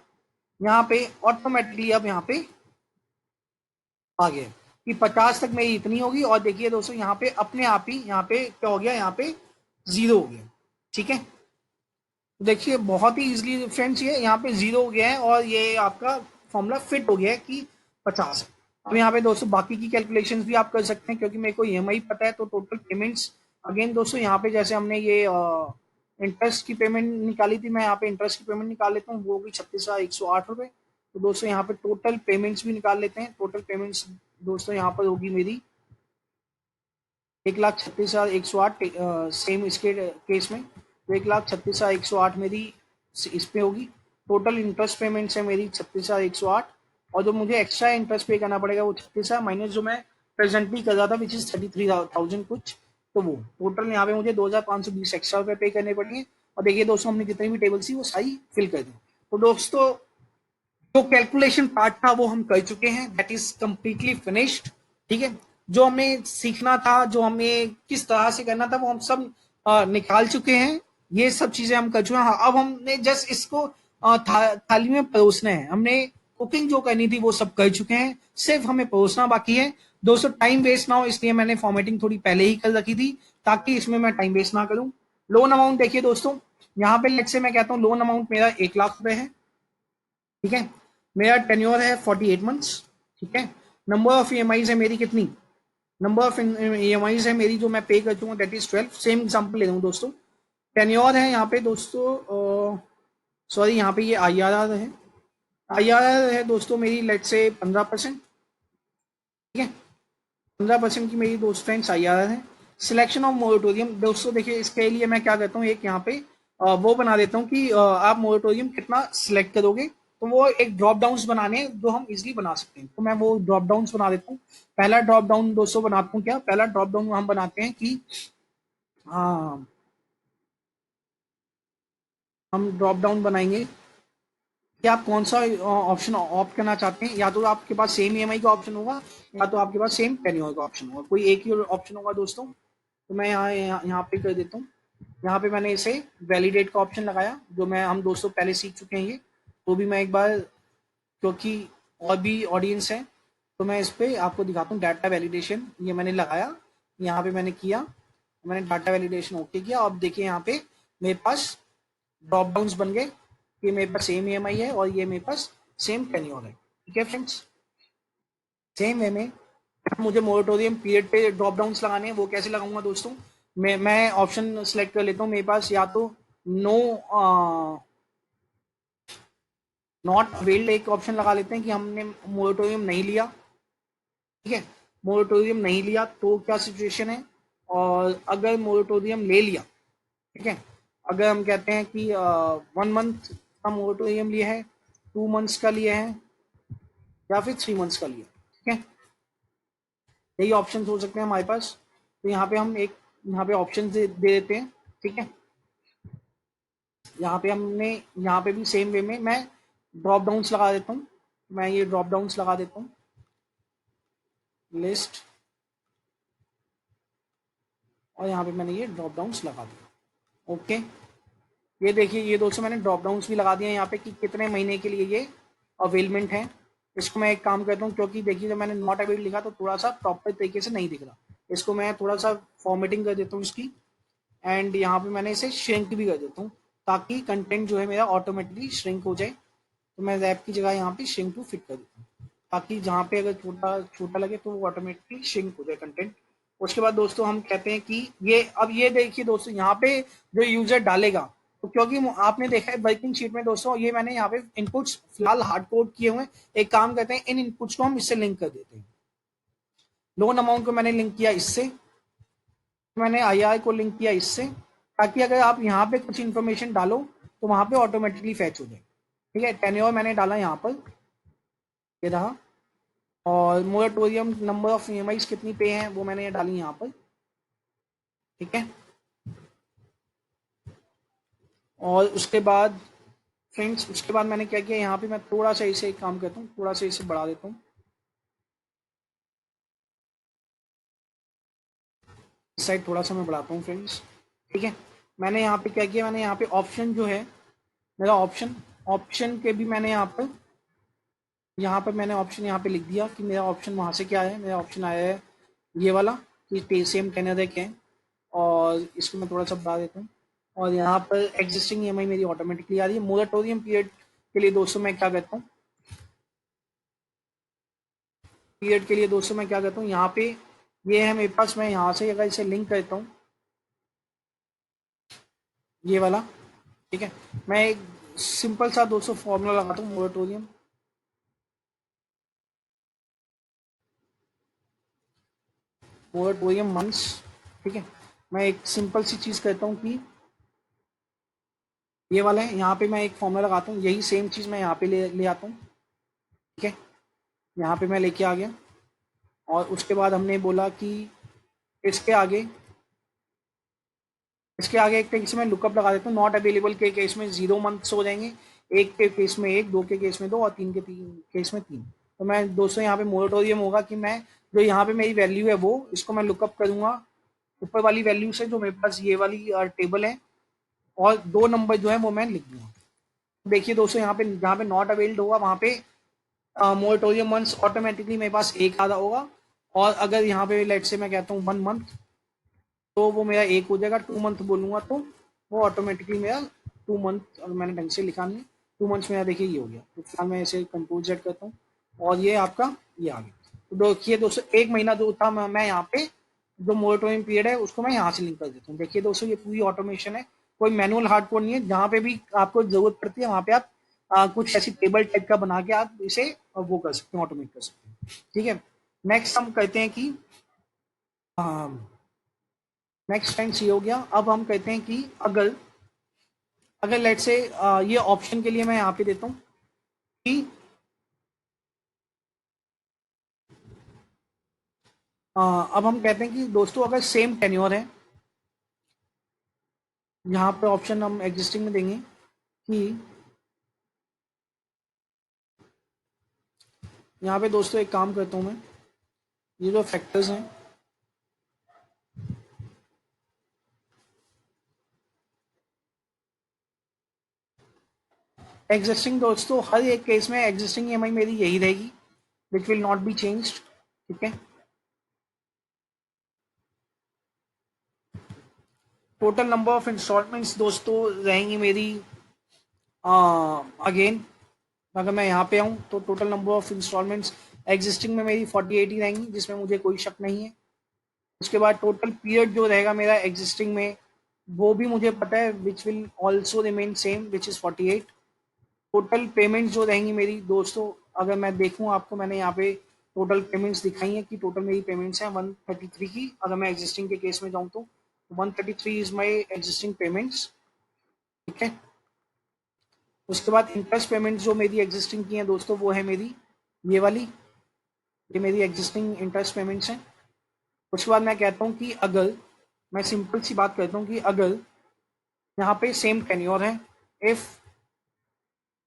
यहाँ पे ऑटोमेटिकली अब यहाँ पे आ गया कि 50 तक मेरी इतनी होगी, और देखिए दोस्तों यहाँ पे अपने आप ही यहाँ पे क्या हो गया, यहाँ पे 0 हो गया। ठीक है, तो देखिए बहुत ही इजीली फ्रेंड्स ये यहाँ पे 0 हो गया है, और ये आपका फॉर्मूला फिट हो गया है कि 50 है। अब यहाँ पे दोस्तों बाकी की कैलकुलेशंस भी आप कर सकते हैं, क्योंकि मेरे को ईएमआई पता है, तो टोटल पेमेंट्स अगेन दोस्तों यहाँ पे जैसे हमने ये इंटरेस्ट की पेमेंट निकाली थी, मैं यहाँ पे इंटरेस्ट की पेमेंट निकाल लेता हूँ, वो होगी 36,108 रुपए। तो दोस्तों यहाँ पे टोटल पेमेंट्स भी निकाल लेते हैं। टोटल पेमेंट्स दोस्तों यहाँ पर होगी मेरी 1,36,108, सेम इसके केस में, तो 1,36,108 मेरी इस पे होगी। टोटल इंटरेस्ट पेमेंट्स है मेरी 36,108, और जो मुझे एक्स्ट्रा इंटरेस्ट पे करना पड़ेगा वो 36 है, माइनस जो मैं प्रेजेंटली कर रहा था विच इज 33,000 कुछ, तो वो टोटल यहाँ पे मुझे 2,520 एक्स्ट्रा रुपए पे करने पड़ेंगे। और देखिए दोस्तों हमने जितनी भी टेबल थी वो सारी फिल कर दी। तो दोस्तों जो कैलकुलेशन पार्ट था वो हम कर चुके हैं, दैट इज कंप्लीटली फिनिश्ड। ठीक है, जो हमें सीखना था, जो हमें किस तरह से करना था, वो हम सब निकाल चुके हैं। ये सब चीजें हम कर चुके हैं। हाँ, अब हमने जस्ट इसको थाली में परोसना है। हमने कुकिंग जो करनी थी वो सब कर चुके हैं, सिर्फ हमें परोसना बाकी है। दोस्तों टाइम वेस्ट ना हो इसलिए मैंने फॉर्मेटिंग थोड़ी पहले ही कर रखी थी, ताकि इसमें मैं टाइम वेस्ट ना करूं। लोन अमाउंट देखिए दोस्तों, यहाँ पे लेट से मैं कहता हूँ लोन अमाउंट मेरा 1,00,000 रुपए है। ठीक है, मेरा टेन्योर है 48 मंथ्स। ठीक है, नंबर ऑफ ईएमआईज है मेरी कितनी, नंबर ऑफ ईएमआईज है मेरी जो मैं पे कर चुका हूँ दैट इज 12। सेम एग्जांपल ले रहा हूँ दोस्तों। टेन्योर है यहाँ पे दोस्तों, सॉरी यहाँ पे ये आईआरआर है, आईआरआर है दोस्तों मेरी लेट से 15%। ठीक है, 15% की मेरी दोस्त फ्रेंड्स आईआरआर है। सिलेक्शन ऑफ मोरेटोरियम दोस्तों देखिए इसके लिए मैं क्या कहता हूँ, एक यहाँ पे वो बना देता हूँ कि आप मोरेटोरियम कितना सिलेक्ट करोगे, तो वो एक ड्रॉप डाउन बनाने जो हम इजिली बना सकते हैं, तो मैं वो ड्रॉप डाउन बना देता हूँ। पहला ड्रॉप डाउन दोस्तों बनाता हूँ, क्या पहला ड्रॉप डाउन हम बनाते हैं कि हाँ, हम ड्रॉप डाउन बनाएंगे कि आप कौन सा ऑप्शन ऑप्ट करना चाहते हैं। या तो आपके पास सेम ईएमआई का ऑप्शन होगा, या तो आपके पास सेम टेन्योर का ऑप्शन होगा, कोई एक ही ऑप्शन होगा दोस्तों। तो मैं यहाँ पे कर देता हूँ। यहाँ पे मैंने इसे वैलिडेट का ऑप्शन लगाया, जो मैं हम दोस्तों पहले सीख चुके हैं ये, तो भी मैं एक बार, क्योंकि और भी ऑडियंस है, तो मैं इस पे आपको दिखाता हूँ। डाटा वैलिडेशन ये मैंने लगाया, यहाँ पे मैंने किया, मैंने डाटा वैलिडेशन ओके किया। अब देखिए यहाँ पे मेरे पास ड्रॉप डाउन बन गए कि मेरे पास सेम ईएमआई है और ये मेरे पास सेम टेन्योर है। ठीक है फ्रेंड्स, सेम वे में मुझे मोरेटोरियम पीरियड पे ड्रॉप डाउन्स लगाने हैं। वो कैसे लगाऊंगा दोस्तों, मैं ऑप्शन सेलेक्ट कर लेता हूँ। मेरे पास या तो नो नॉट अवेल्ड एक ऑप्शन लगा लेते हैं कि हमने मोरेटोरियम नहीं लिया। ठीक है, मोरेटोरियम नहीं लिया तो क्या सिचुएशन है, और अगर मोरेटोरियम ले लिया, ठीक है, अगर हम कहते हैं कि 1 मंथ का मोरेटोरियम लिया है, 2 मंथ्स का लिया है, या फिर 3 मंथ्स का लिया, ठीक है, यही ऑप्शन हो सकते हैं हमारे पास। तो यहाँ पे हम एक यहाँ पे ऑप्शन दे देते हैं। ठीक है, यहाँ पे हमने यहाँ पे भी सेम वे में मैं ड्रॉप डाउन्स लगा देता हूँ। मैं ये ड्रॉप डाउन्स लगा देता हूँ, लिस्ट, और यहाँ पे मैंने ये ड्रॉप डाउन्स लगा दिया। ओके, ये देखिए ये दोस्तों मैंने ड्रॉप डाउन्स भी लगा दिए यहाँ पे कि कितने महीने के लिए ये अवेलमेंट है। इसको मैं एक काम करता हूँ, क्योंकि देखिए जब मैंने नॉट अवेल लिखा तो थोड़ा सा प्रॉपर तरीके से नहीं दिख रहा, इसको मैं थोड़ा सा फॉर्मेटिंग कर देता हूँ इसकी, एंड यहाँ पे मैंने इसे श्रिंक भी कर देता हूँ, ताकि कंटेंट जो है मेरा ऑटोमेटिकली श्रिंक हो जाए। तो मैं रैप की जगह यहाँ पे श्रिंक टू फिट कर देता हूँ, ताकि जहाँ पे अगर छोटा छोटा लगे तो वो ऑटोमेटिकली श्रिंक हो जाए कंटेंट। उसके बाद दोस्तों हम कहते हैं कि ये देखिए दोस्तों, यहाँ पे जो यूजर डालेगा, तो क्योंकि आपने देखा है वर्किंग शीट में दोस्तों, ये मैंने यहाँ पे इनपुट्स फिलहाल हार्ड कोड किए हुए हैं। एक काम करते हैं, इन इनपुट्स को हम इससे लिंक कर देते हैं। लोन अमाउंट को मैंने लिंक किया इससे, मैंने आईआर को लिंक किया इससे, ताकि अगर आप यहाँ पे कुछ इन्फॉर्मेशन डालो तो वहां पे ऑटोमेटिकली फैच हो जाए। ठीक है, टेन्योर मैंने डाला यहाँ पर, ये रहा। और मोरेटोरियम नंबर ऑफ ईएमआई कितनी पे हैं वो मैंने डाली यहाँ पर। ठीक है, और उसके बाद फ्रेंड्स, उसके बाद मैंने क्या किया, यहाँ पे मैं थोड़ा सा इसे एक काम करता हूँ, थोड़ा सा इसे बढ़ा देता हूँ, इस साइड थोड़ा सा मैं बढ़ाता हूँ फ्रेंड्स। ठीक है, मैंने यहाँ पे क्या किया, मैंने यहाँ पे ऑप्शन जो है मेरा ऑप्शन, ऑप्शन के भी मैंने यहाँ पर मैंने ऑप्शन यहाँ पे लिख दिया कि मेरा ऑप्शन वहाँ से क्या है, मेरा ऑप्शन आया है ये वाला कि सेम टेनर है क्या है। और इसको मैं थोड़ा सा बढ़ा देता हूँ, और यहाँ पर एग्जिस्टिंग ईएमआई मेरी ऑटोमेटिकली आ रही है। मोरेटोरियम पीरियड के लिए दोस्तों मैं क्या करता हूँ, पीरियड के लिए दोस्तों मैं क्या करता हूँ, यहाँ पे ये है मेरे पास, मैं यहाँ से अगर इसे लिंक करता हूँ ये वाला, ठीक है, मैं एक सिंपल सा दोस्तों फॉर्मूला लगाता हूँ, मोरेटोरियम मंथ्स। ठीक है, मैं एक सिंपल सी चीज़ कहता हूँ कि ये वाला है, यहाँ पे मैं एक फॉर्मूला लगाता हूँ, यही सेम चीज़ मैं यहाँ पे ले आता हूँ। ठीक है, यहाँ पे मैं लेके आ गया, और उसके बाद हमने बोला कि इसके आगे इसके आगे एक केस में लुकअप लगा देता हूँ। नॉट अवेलेबल के केस में 0 मंथ्स हो जाएंगे, एक के केस में एक, दो के केस में दो, और तीन के केस में तीन। तो मैं दोस्तों यहाँ पे मोरेटोरियम होगा कि मैं जो यहाँ पे मेरी वैल्यू है वो इसको मैं लुकअप करूंगा ऊपर वाली वैल्यू से, जो मेरे पास ये वाली टेबल है, और दो नंबर जो है वो मैं लिख दूंगा। देखिए दोस्तों, यहाँ पे जहाँ पे नॉट अवेल्ड होगा वहाँ पे मोरेटोरियम मंथ्स ऑटोमेटिकली मेरे पास एक आधा होगा, और अगर यहाँ पे लेट से मैं कहता हूँ 1 मंथ, तो वो मेरा एक हो जाएगा। 2 मंथ बोलूंगा तो वो ऑटोमेटिकली मेरा 2 मंथ, और मैंने ढंग से लिखा नहीं, 2 मंथ्स मेरा देखिए ये हो गया। तो फिलहाल मैं इसे कंट्रोल जेड करता हूँ, और ये आपका ये आ गया। तो देखिए दोस्तों, एक महीना जो था मैं यहाँ पे जो मोरेटोरियम पीरियड है उसको मैं यहाँ से लिंक कर देता हूँ। देखिए दोस्तों, ये पूरी ऑटोमेशन है, कोई मैनुअल हार्ड कोड नहीं है। जहाँ पे भी आपको जरूरत पड़ती है वहाँ पे आप कुछ ऐसी टेबल टाइप का बना के आप इसे वो कर सकते हैं, ऑटोमेट कर सकते हैं। ठीक है, नेक्स्ट हम कहते हैं कि नेक्स्ट टाइम्स ये हो गया। अब हम कहते हैं कि अगर अगर लेट से ये ऑप्शन के लिए मैं यहाँ पे देता हूँ कि अब हम कहते हैं कि दोस्तों अगर सेम टेन्योर है, यहाँ पे ऑप्शन हम एग्जिस्टिंग में देंगे कि यहाँ पे दोस्तों एक काम करता हूँ मैं, ये जो फैक्टर्स हैं, एग्जिस्टिंग दोस्तों हर एक केस में एग्जिस्टिंग ईएमआई मेरी यही रहेगी, which will not be changed. ठीक है, टोटल नंबर ऑफ इंस्टॉलमेंट्स दोस्तों रहेंगी मेरी, अगेन अगर मैं यहाँ पे आऊँ तो total number of instalments existing में मेरी 48 ही रहेंगी, जिसमें मुझे कोई शक नहीं है। उसके बाद टोटल पीरियड जो रहेगा मेरा एग्जिस्टिंग में, वो भी मुझे पता है, which will also remain same, which is 48। Total payments जो रहेंगी मेरी दोस्तों, अगर मैं देखूँ आपको, मैंने यहाँ पे टोटल पेमेंट्स दिखाई है कि टोटल मेरी पेमेंट्स हैं 133 की। अगर मैं एग्जिस्टिंग के केस में जाऊँ तो 133 इज माई एग्जिस्टिंग पेमेंट्स। ठीक है, उसके बाद इंटरेस्ट पेमेंट्स जो मेरी एग्जिस्टिंग की हैं दोस्तों, वो है मेरी ये वाली, ये मेरी एग्जिस्टिंग इंटरेस्ट पेमेंट्स हैं। उसके बाद मैं कहता हूँ कि अगर मैं सिंपल सी बात कहता हूँ कि अगर यहाँ पे सेम टेन्योर है, if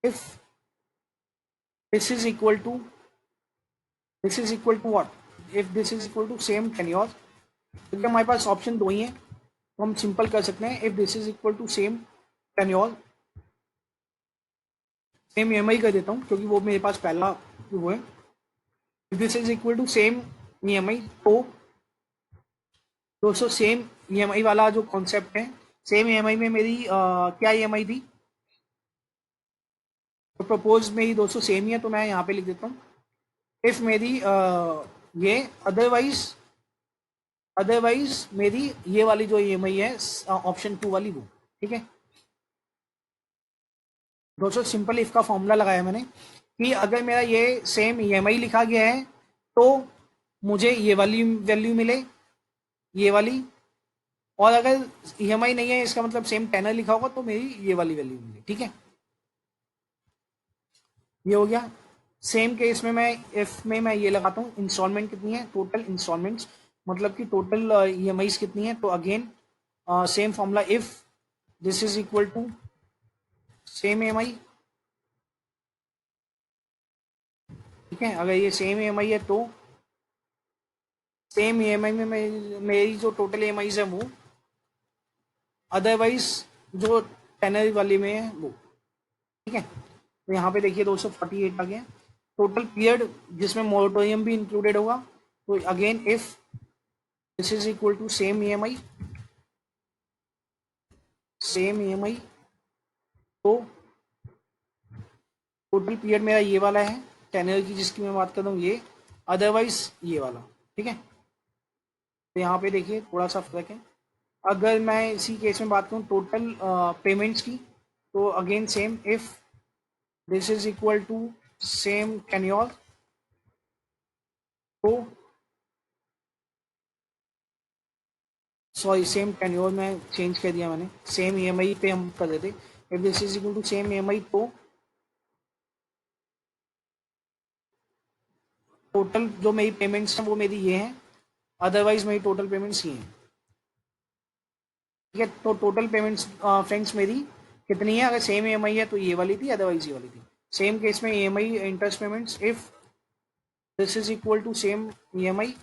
if this is equal to what, if this is equal to same tenure, क्योंकि हमारे पास ऑप्शन दो ही हैं, तो हम सिंपल कर सकते हैं, if this is equal to same tenure, same EMI कर देता हूँ क्योंकि वो मेरे पास पहला वो है। If this is equal to same EMI, तो दोस्तों सेम ईएमआई वाला जो कॉन्सेप्ट है, सेम ईएमआई में मेरी क्या ईएमआई थी, तो प्रपोज मेरी दोस्तों सेम ही है, तो मैं यहाँ पे लिख देता हूँ इफ मेरी ये अदरवाइज मेरी ये वाली जो ईएमआई है ऑप्शन 2 वाली वो, ठीक है दोस्तों। सिंपल इफ का फॉर्मूला लगाया मैंने कि अगर मेरा ये सेम ईएमआई लिखा गया है तो मुझे ये वाली वैल्यू मिले, ये वाली, और अगर ईएमआई नहीं है इसका मतलब सेम टेनर लिखा होगा तो मेरी ये वाली वैल्यू मिले, ठीक है ये हो गया। सेम केस में मैं इफ में मैं ये लगाता हूँ इंस्टॉलमेंट कितनी है, टोटल इंस्टॉलमेंट्स मतलब कि टोटल ईएमआई कितनी है, तो again same formula if this is equal to same EMI, ठीक है अगर ये सेम ईएमआई है तो सेम ईएमआई में मेरी जो टोटल ईएमआई है वो, अदरवाइज जो टेनर वाली में है वो, ठीक है। तो यहाँ पे देखिए 248 आ गया टोटल पीरियड जिसमें मोरेटोरियम भी इंक्लूडेड होगा। तो again if this is equal to same EMI तो टोटल पीरियड मेरा ये वाला है टेनर की जिसकी मैं बात कर रहा हूँ ये, अदरवाइज ये वाला, ठीक है। तो यहाँ पे देखिए थोड़ा सा फर्क है। अगर मैं इसी केस में बात करूँ टोटल पेमेंट्स की, तो again same if this is equal to same tenure तो सॉरी सेम टेन्योर में चेंज कर दिया मैंने, सेम ईएमआई पे हम कर देते। If this is equal to same EMI तो टोटल जो मेरी पेमेंट्स हैं वो मेरी ये हैं, अदरवाइज मेरी टोटल पेमेंट्स ये हैं, ठीक है। तो टोटल पेमेंट्स फ्रेंड्स मेरी कितनी है, अगर सेम ईएमआई है तो ये वाली थी, अदरवाइज ये वाली थी। सेम केस में EMI interest payments if this is equal to same EMI,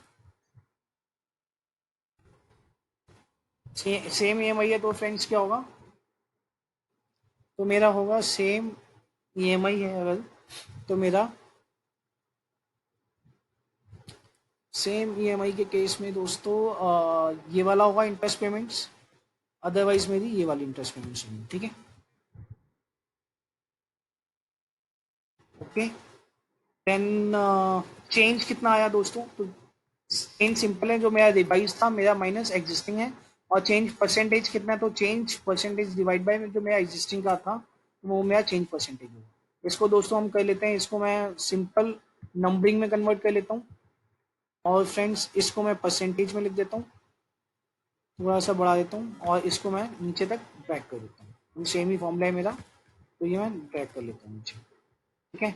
same EMI है तो फ्रेंड्स क्या होगा, तो मेरा होगा सेम ईएमआई है अगर तो मेरा सेम ईएमआई के केस में दोस्तों ये वाला होगा इंटरेस्ट पेमेंट्स, अदरवाइज मेरी ये वाली इंटरेस्ट पेमेंट्स होंगी, ठीक है ओके। देन चेंज कितना आया दोस्तों, तो चेंज सिंपल है, जो मेरा रिवाइज था मेरा माइनस एग्जिस्टिंग है, और चेंज परसेंटेज कितना है, तो चेंज परसेंटेज डिवाइड बाय जो मेरा एग्जिस्टिंग का था वो मेरा चेंज परसेंटेज होगा। इसको दोस्तों हम कर लेते हैं, इसको मैं सिंपल नंबरिंग में कन्वर्ट कर लेता हूँ, और फ्रेंड्स इसको मैं परसेंटेज में लिख देता हूँ, थोड़ा सा बढ़ा देता हूँ, और इसको मैं नीचे तक ड्रैग कर देता हूँ। सेम ही फॉर्मूला है मेरा, तो ये मैं ड्रैग कर लेता हूँ नीचे, ठीक है।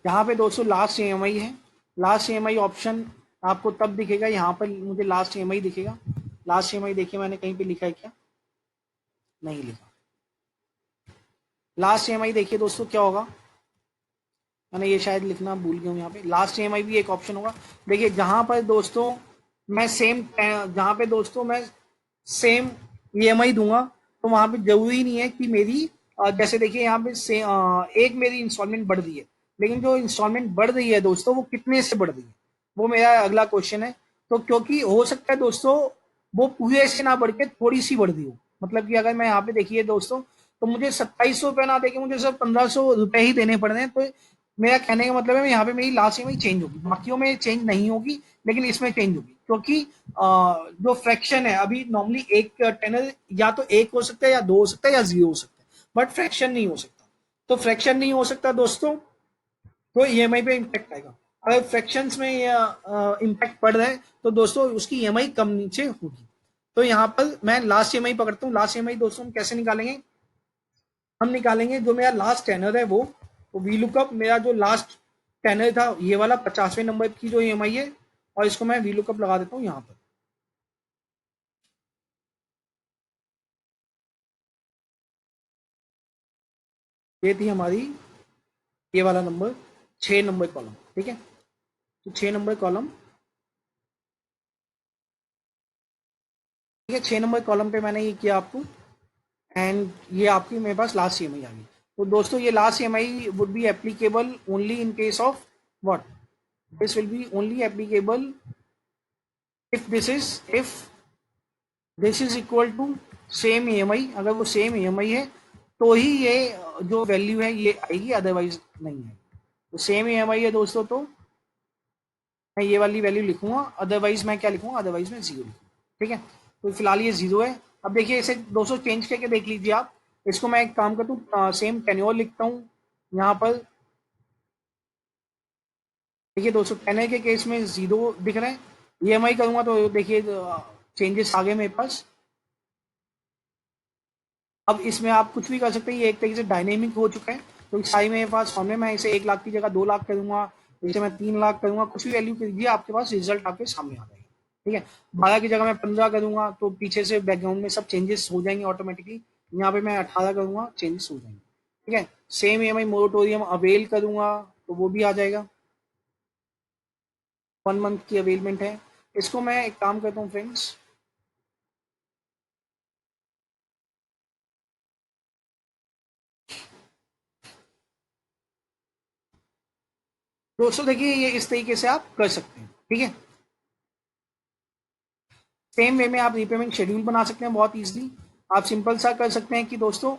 यहाँ पे दोस्तों लास्ट ईएमआई है, लास्ट ईएमआई ऑप्शन आपको तब दिखेगा, यहाँ पर मुझे लास्ट ईएमआई दिखेगा। लास्ट ईएमआई देखिए मैंने कहीं पे लिखा है क्या, नहीं लिखा। लास्ट ईएमआई देखिए दोस्तों क्या होगा, मैंने ये शायद लिखना भूल गया हूँ, यहाँ पे लास्ट ईएमआई भी एक ऑप्शन होगा। देखिए जहाँ पर दोस्तों मैं सेम, जहाँ पे दोस्तों मैं सेम ईएमआई दूंगा तो वहां पे जरूरी नहीं है कि मेरी जैसे देखिए यहाँ पे एक मेरी इंस्टॉलमेंट बढ़ रही है, लेकिन जो इंस्टॉलमेंट बढ़ रही है दोस्तों वो कितने से बढ़ रही है, वो मेरा अगला क्वेश्चन है। तो क्योंकि हो सकता है दोस्तों वो पूरे से ना बढ़ के थोड़ी सी बढ़ रही हो, मतलब कि अगर मैं यहाँ पे देखिए दोस्तों तो मुझे 2700 रुपये ना देके मुझे सिर्फ 1500 रुपये ही देने पड़ रहे हैं, तो मेरा कहने का मतलब है यहाँ पे मेरी लास्ट ईएमआई चेंज होगी, बाकियों में चेंज नहीं होगी लेकिन इसमें चेंज होगी, क्योंकि जो फ्रैक्शन है अभी नॉर्मली एक टेनर या तो एक हो सकता है या दो हो सकता है या जीरो हो सकता है, बट फ्रैक्शन नहीं हो सकता। तो फ्रैक्शन नहीं हो सकता दोस्तों तो ईएमआई पे इम्पैक्ट आएगा। अगर फ्रैक्शंस में इम्पैक्ट पड़ रहा है तो दोस्तों उसकी ईएमआई कम नीचे होगी। तो यहाँ पर मैं लास्ट ईएमआई पकड़ता हूँ। लास्ट ईएमआई दोस्तों हम कैसे निकालेंगे, हम निकालेंगे जो मेरा लास्ट टेनर है वो, तो वी लुकअप मेरा जो लास्ट टेनर था ये वाला 50वें नंबर की जो ईएमआई है, और इसको मैं वी लुकअप लगा देता हूँ यहाँ पर। ये थी हमारी ये वाला नंबर 6 नंबर कॉलम, ठीक है। तो 6 नंबर कॉलम, ठीक है 6 नंबर कॉलम पे मैंने ये किया आपको, एंड ये आपकी मेरे पास लास्ट ईएमआई आ गई। तो दोस्तों ये last EMI would be applicable only in case of what, this will be only applicable if this is equal to same EMI, अगर वो सेम ईएमआई है तो ही ये जो वैल्यू है ये आएगी, अदरवाइज नहीं है। तो सेम ईएमआई है दोस्तों तो मैं ये वाली वैल्यू लिखूंगा, अदरवाइज मैं क्या लिखूंगा, अदरवाइज मैं जीरो लिखूंगा। ठीक है, तो फिलहाल ये जीरो है। अब देखिए इसे 200 चेंज करके देख लीजिए आप। इसको मैं एक काम करता हूँ, सेम टेन्योर लिखता हूँ यहाँ पर। देखिए दोस्तों, टेन्योर के केस में जीरो दिख रहा है, ईएमआई करूंगा तो देखिए चेंजेस आ गए मेरे पास। अब इसमें आप कुछ भी कर सकते हैं, ये एक तरीके से डायनेमिक हो चुका है। तो साई मेरे पास फॉर्म में मैं इसे 1 लाख की जगह 2 लाख करूंगा, इसे मैं 3 लाख करूंगा, कुछ भी वैल्यू कीजिए आपके पास रिजल्ट आपके सामने आ जाएगा। ठीक है, 12 की जगह मैं 15 करूंगा तो पीछे से बैकग्राउंड में सब चेंजेस हो जाएंगे ऑटोमेटिकली। यहाँ पे मैं 18 करूंगा, चेंजेस हो जाएंगे। ठीक है, सेम ईएमआई मोरेटोरियम अवेल करूंगा तो वो भी आ जाएगा, 1 मंथ की अवेलमेंट है। इसको मैं एक काम करता हूँ फ्रेंड्स, दोस्तों देखिए ये इस तरीके से आप कर सकते हैं। ठीक है, सेम वे में आप रीपेमेंट शेड्यूल बना सकते हैं बहुत इजीली। आप सिंपल सा कर सकते हैं कि दोस्तों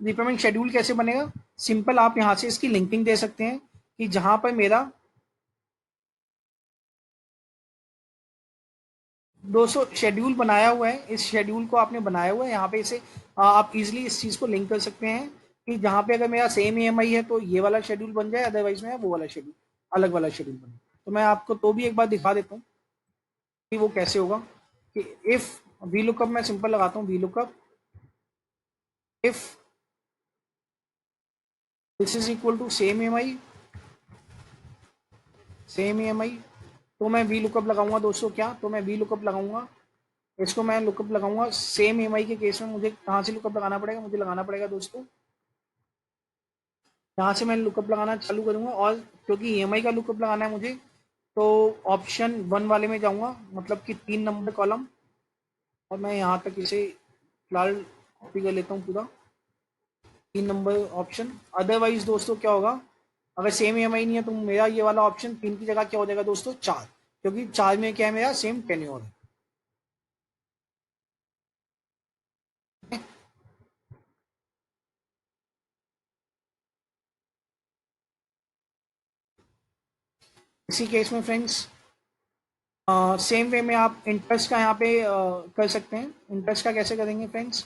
रीपेमेंट शेड्यूल कैसे बनेगा, सिंपल आप यहाँ से इसकी लिंकिंग दे सकते हैं कि जहां पर मेरा दोस्तों शेड्यूल बनाया हुआ है, इस शेड्यूल को आपने बनाया हुआ है यहाँ पे, इसे आप इजीली इस चीज को लिंक कर सकते हैं कि जहां पे अगर मेरा सेम ईएमआई है तो ये वाला शेड्यूल बन जाए, अदरवाइज में वो वाला शेड्यूल, अलग वाला शेड्यूल बने। तो मैं आपको तो भी एक बार दिखा देता हूँ कि वो कैसे होगा। कि इफ वी लुकअप, मैं सिंपल लगाता हूँ VLOOKUP, if this is equal to same EMI, same EMI, तो मैं वी लुकअप लगाऊंगा दोस्तों। क्या, तो मैं वी लुकअप लगाऊंगा, इसको मैं लुकअप लगाऊंगा सेम ईएमआई के केस में। मुझे कहाँ से लुकअप लगाना पड़ेगा, मुझे लगाना पड़ेगा दोस्तों यहाँ से मैं लुकअप लगाना चालू करूंगा। और क्योंकि ईएमआई का लुकअप लगाना है मुझे, तो ऑप्शन 1 वाले में जाऊंगा, मतलब कि 3 नंबर कॉलम, और मैं यहाँ तक इसे फिलहाल कॉपी कर लेता हूँ पूरा, 3 नंबर ऑप्शन। अदरवाइज दोस्तों क्या होगा, अगर सेम ईएमआई नहीं है तो मेरा ये वाला ऑप्शन 3 की जगह क्या हो जाएगा दोस्तों, 4, क्योंकि 4 में क्या है, मेरा सेम टेन्योर है। इसी केस में फ्रेंड्स सेम वे में आप इंटरेस्ट का यहाँ पे कर सकते हैं। इंटरेस्ट का कैसे करेंगे फ्रेंड्स,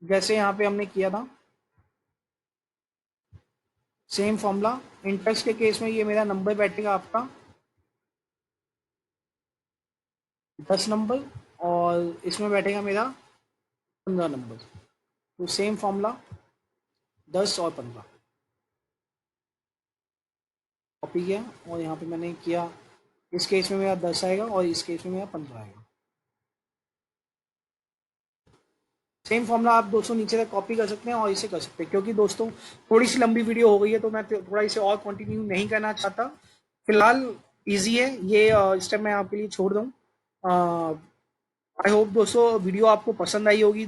जैसे यहाँ पे हमने किया था सेम फॉर्मूला। इंटरेस्ट के केस में ये मेरा नंबर बैठेगा आपका 10 नंबर, और इसमें बैठेगा मेरा 15 नंबर। तो सेम फॉर्मूला 10 और 15 कॉपी किया, और यहाँ पे मैंने किया, इस केस में मेरा 10 आएगा और इस केस में मेरा 15 आएगा। सेम फॉर्मूला आप दोस्तों नीचे तक कॉपी कर सकते हैं और इसे कर सकते हैं। क्योंकि दोस्तों थोड़ी सी लंबी वीडियो हो गई है तो मैं थोड़ा इसे और कंटिन्यू नहीं करना चाहता। फिलहाल इजी है ये स्टेप, मैं आपके लिए छोड़ दूँ। आई होप दोस्तों वीडियो आपको पसंद आई होगी।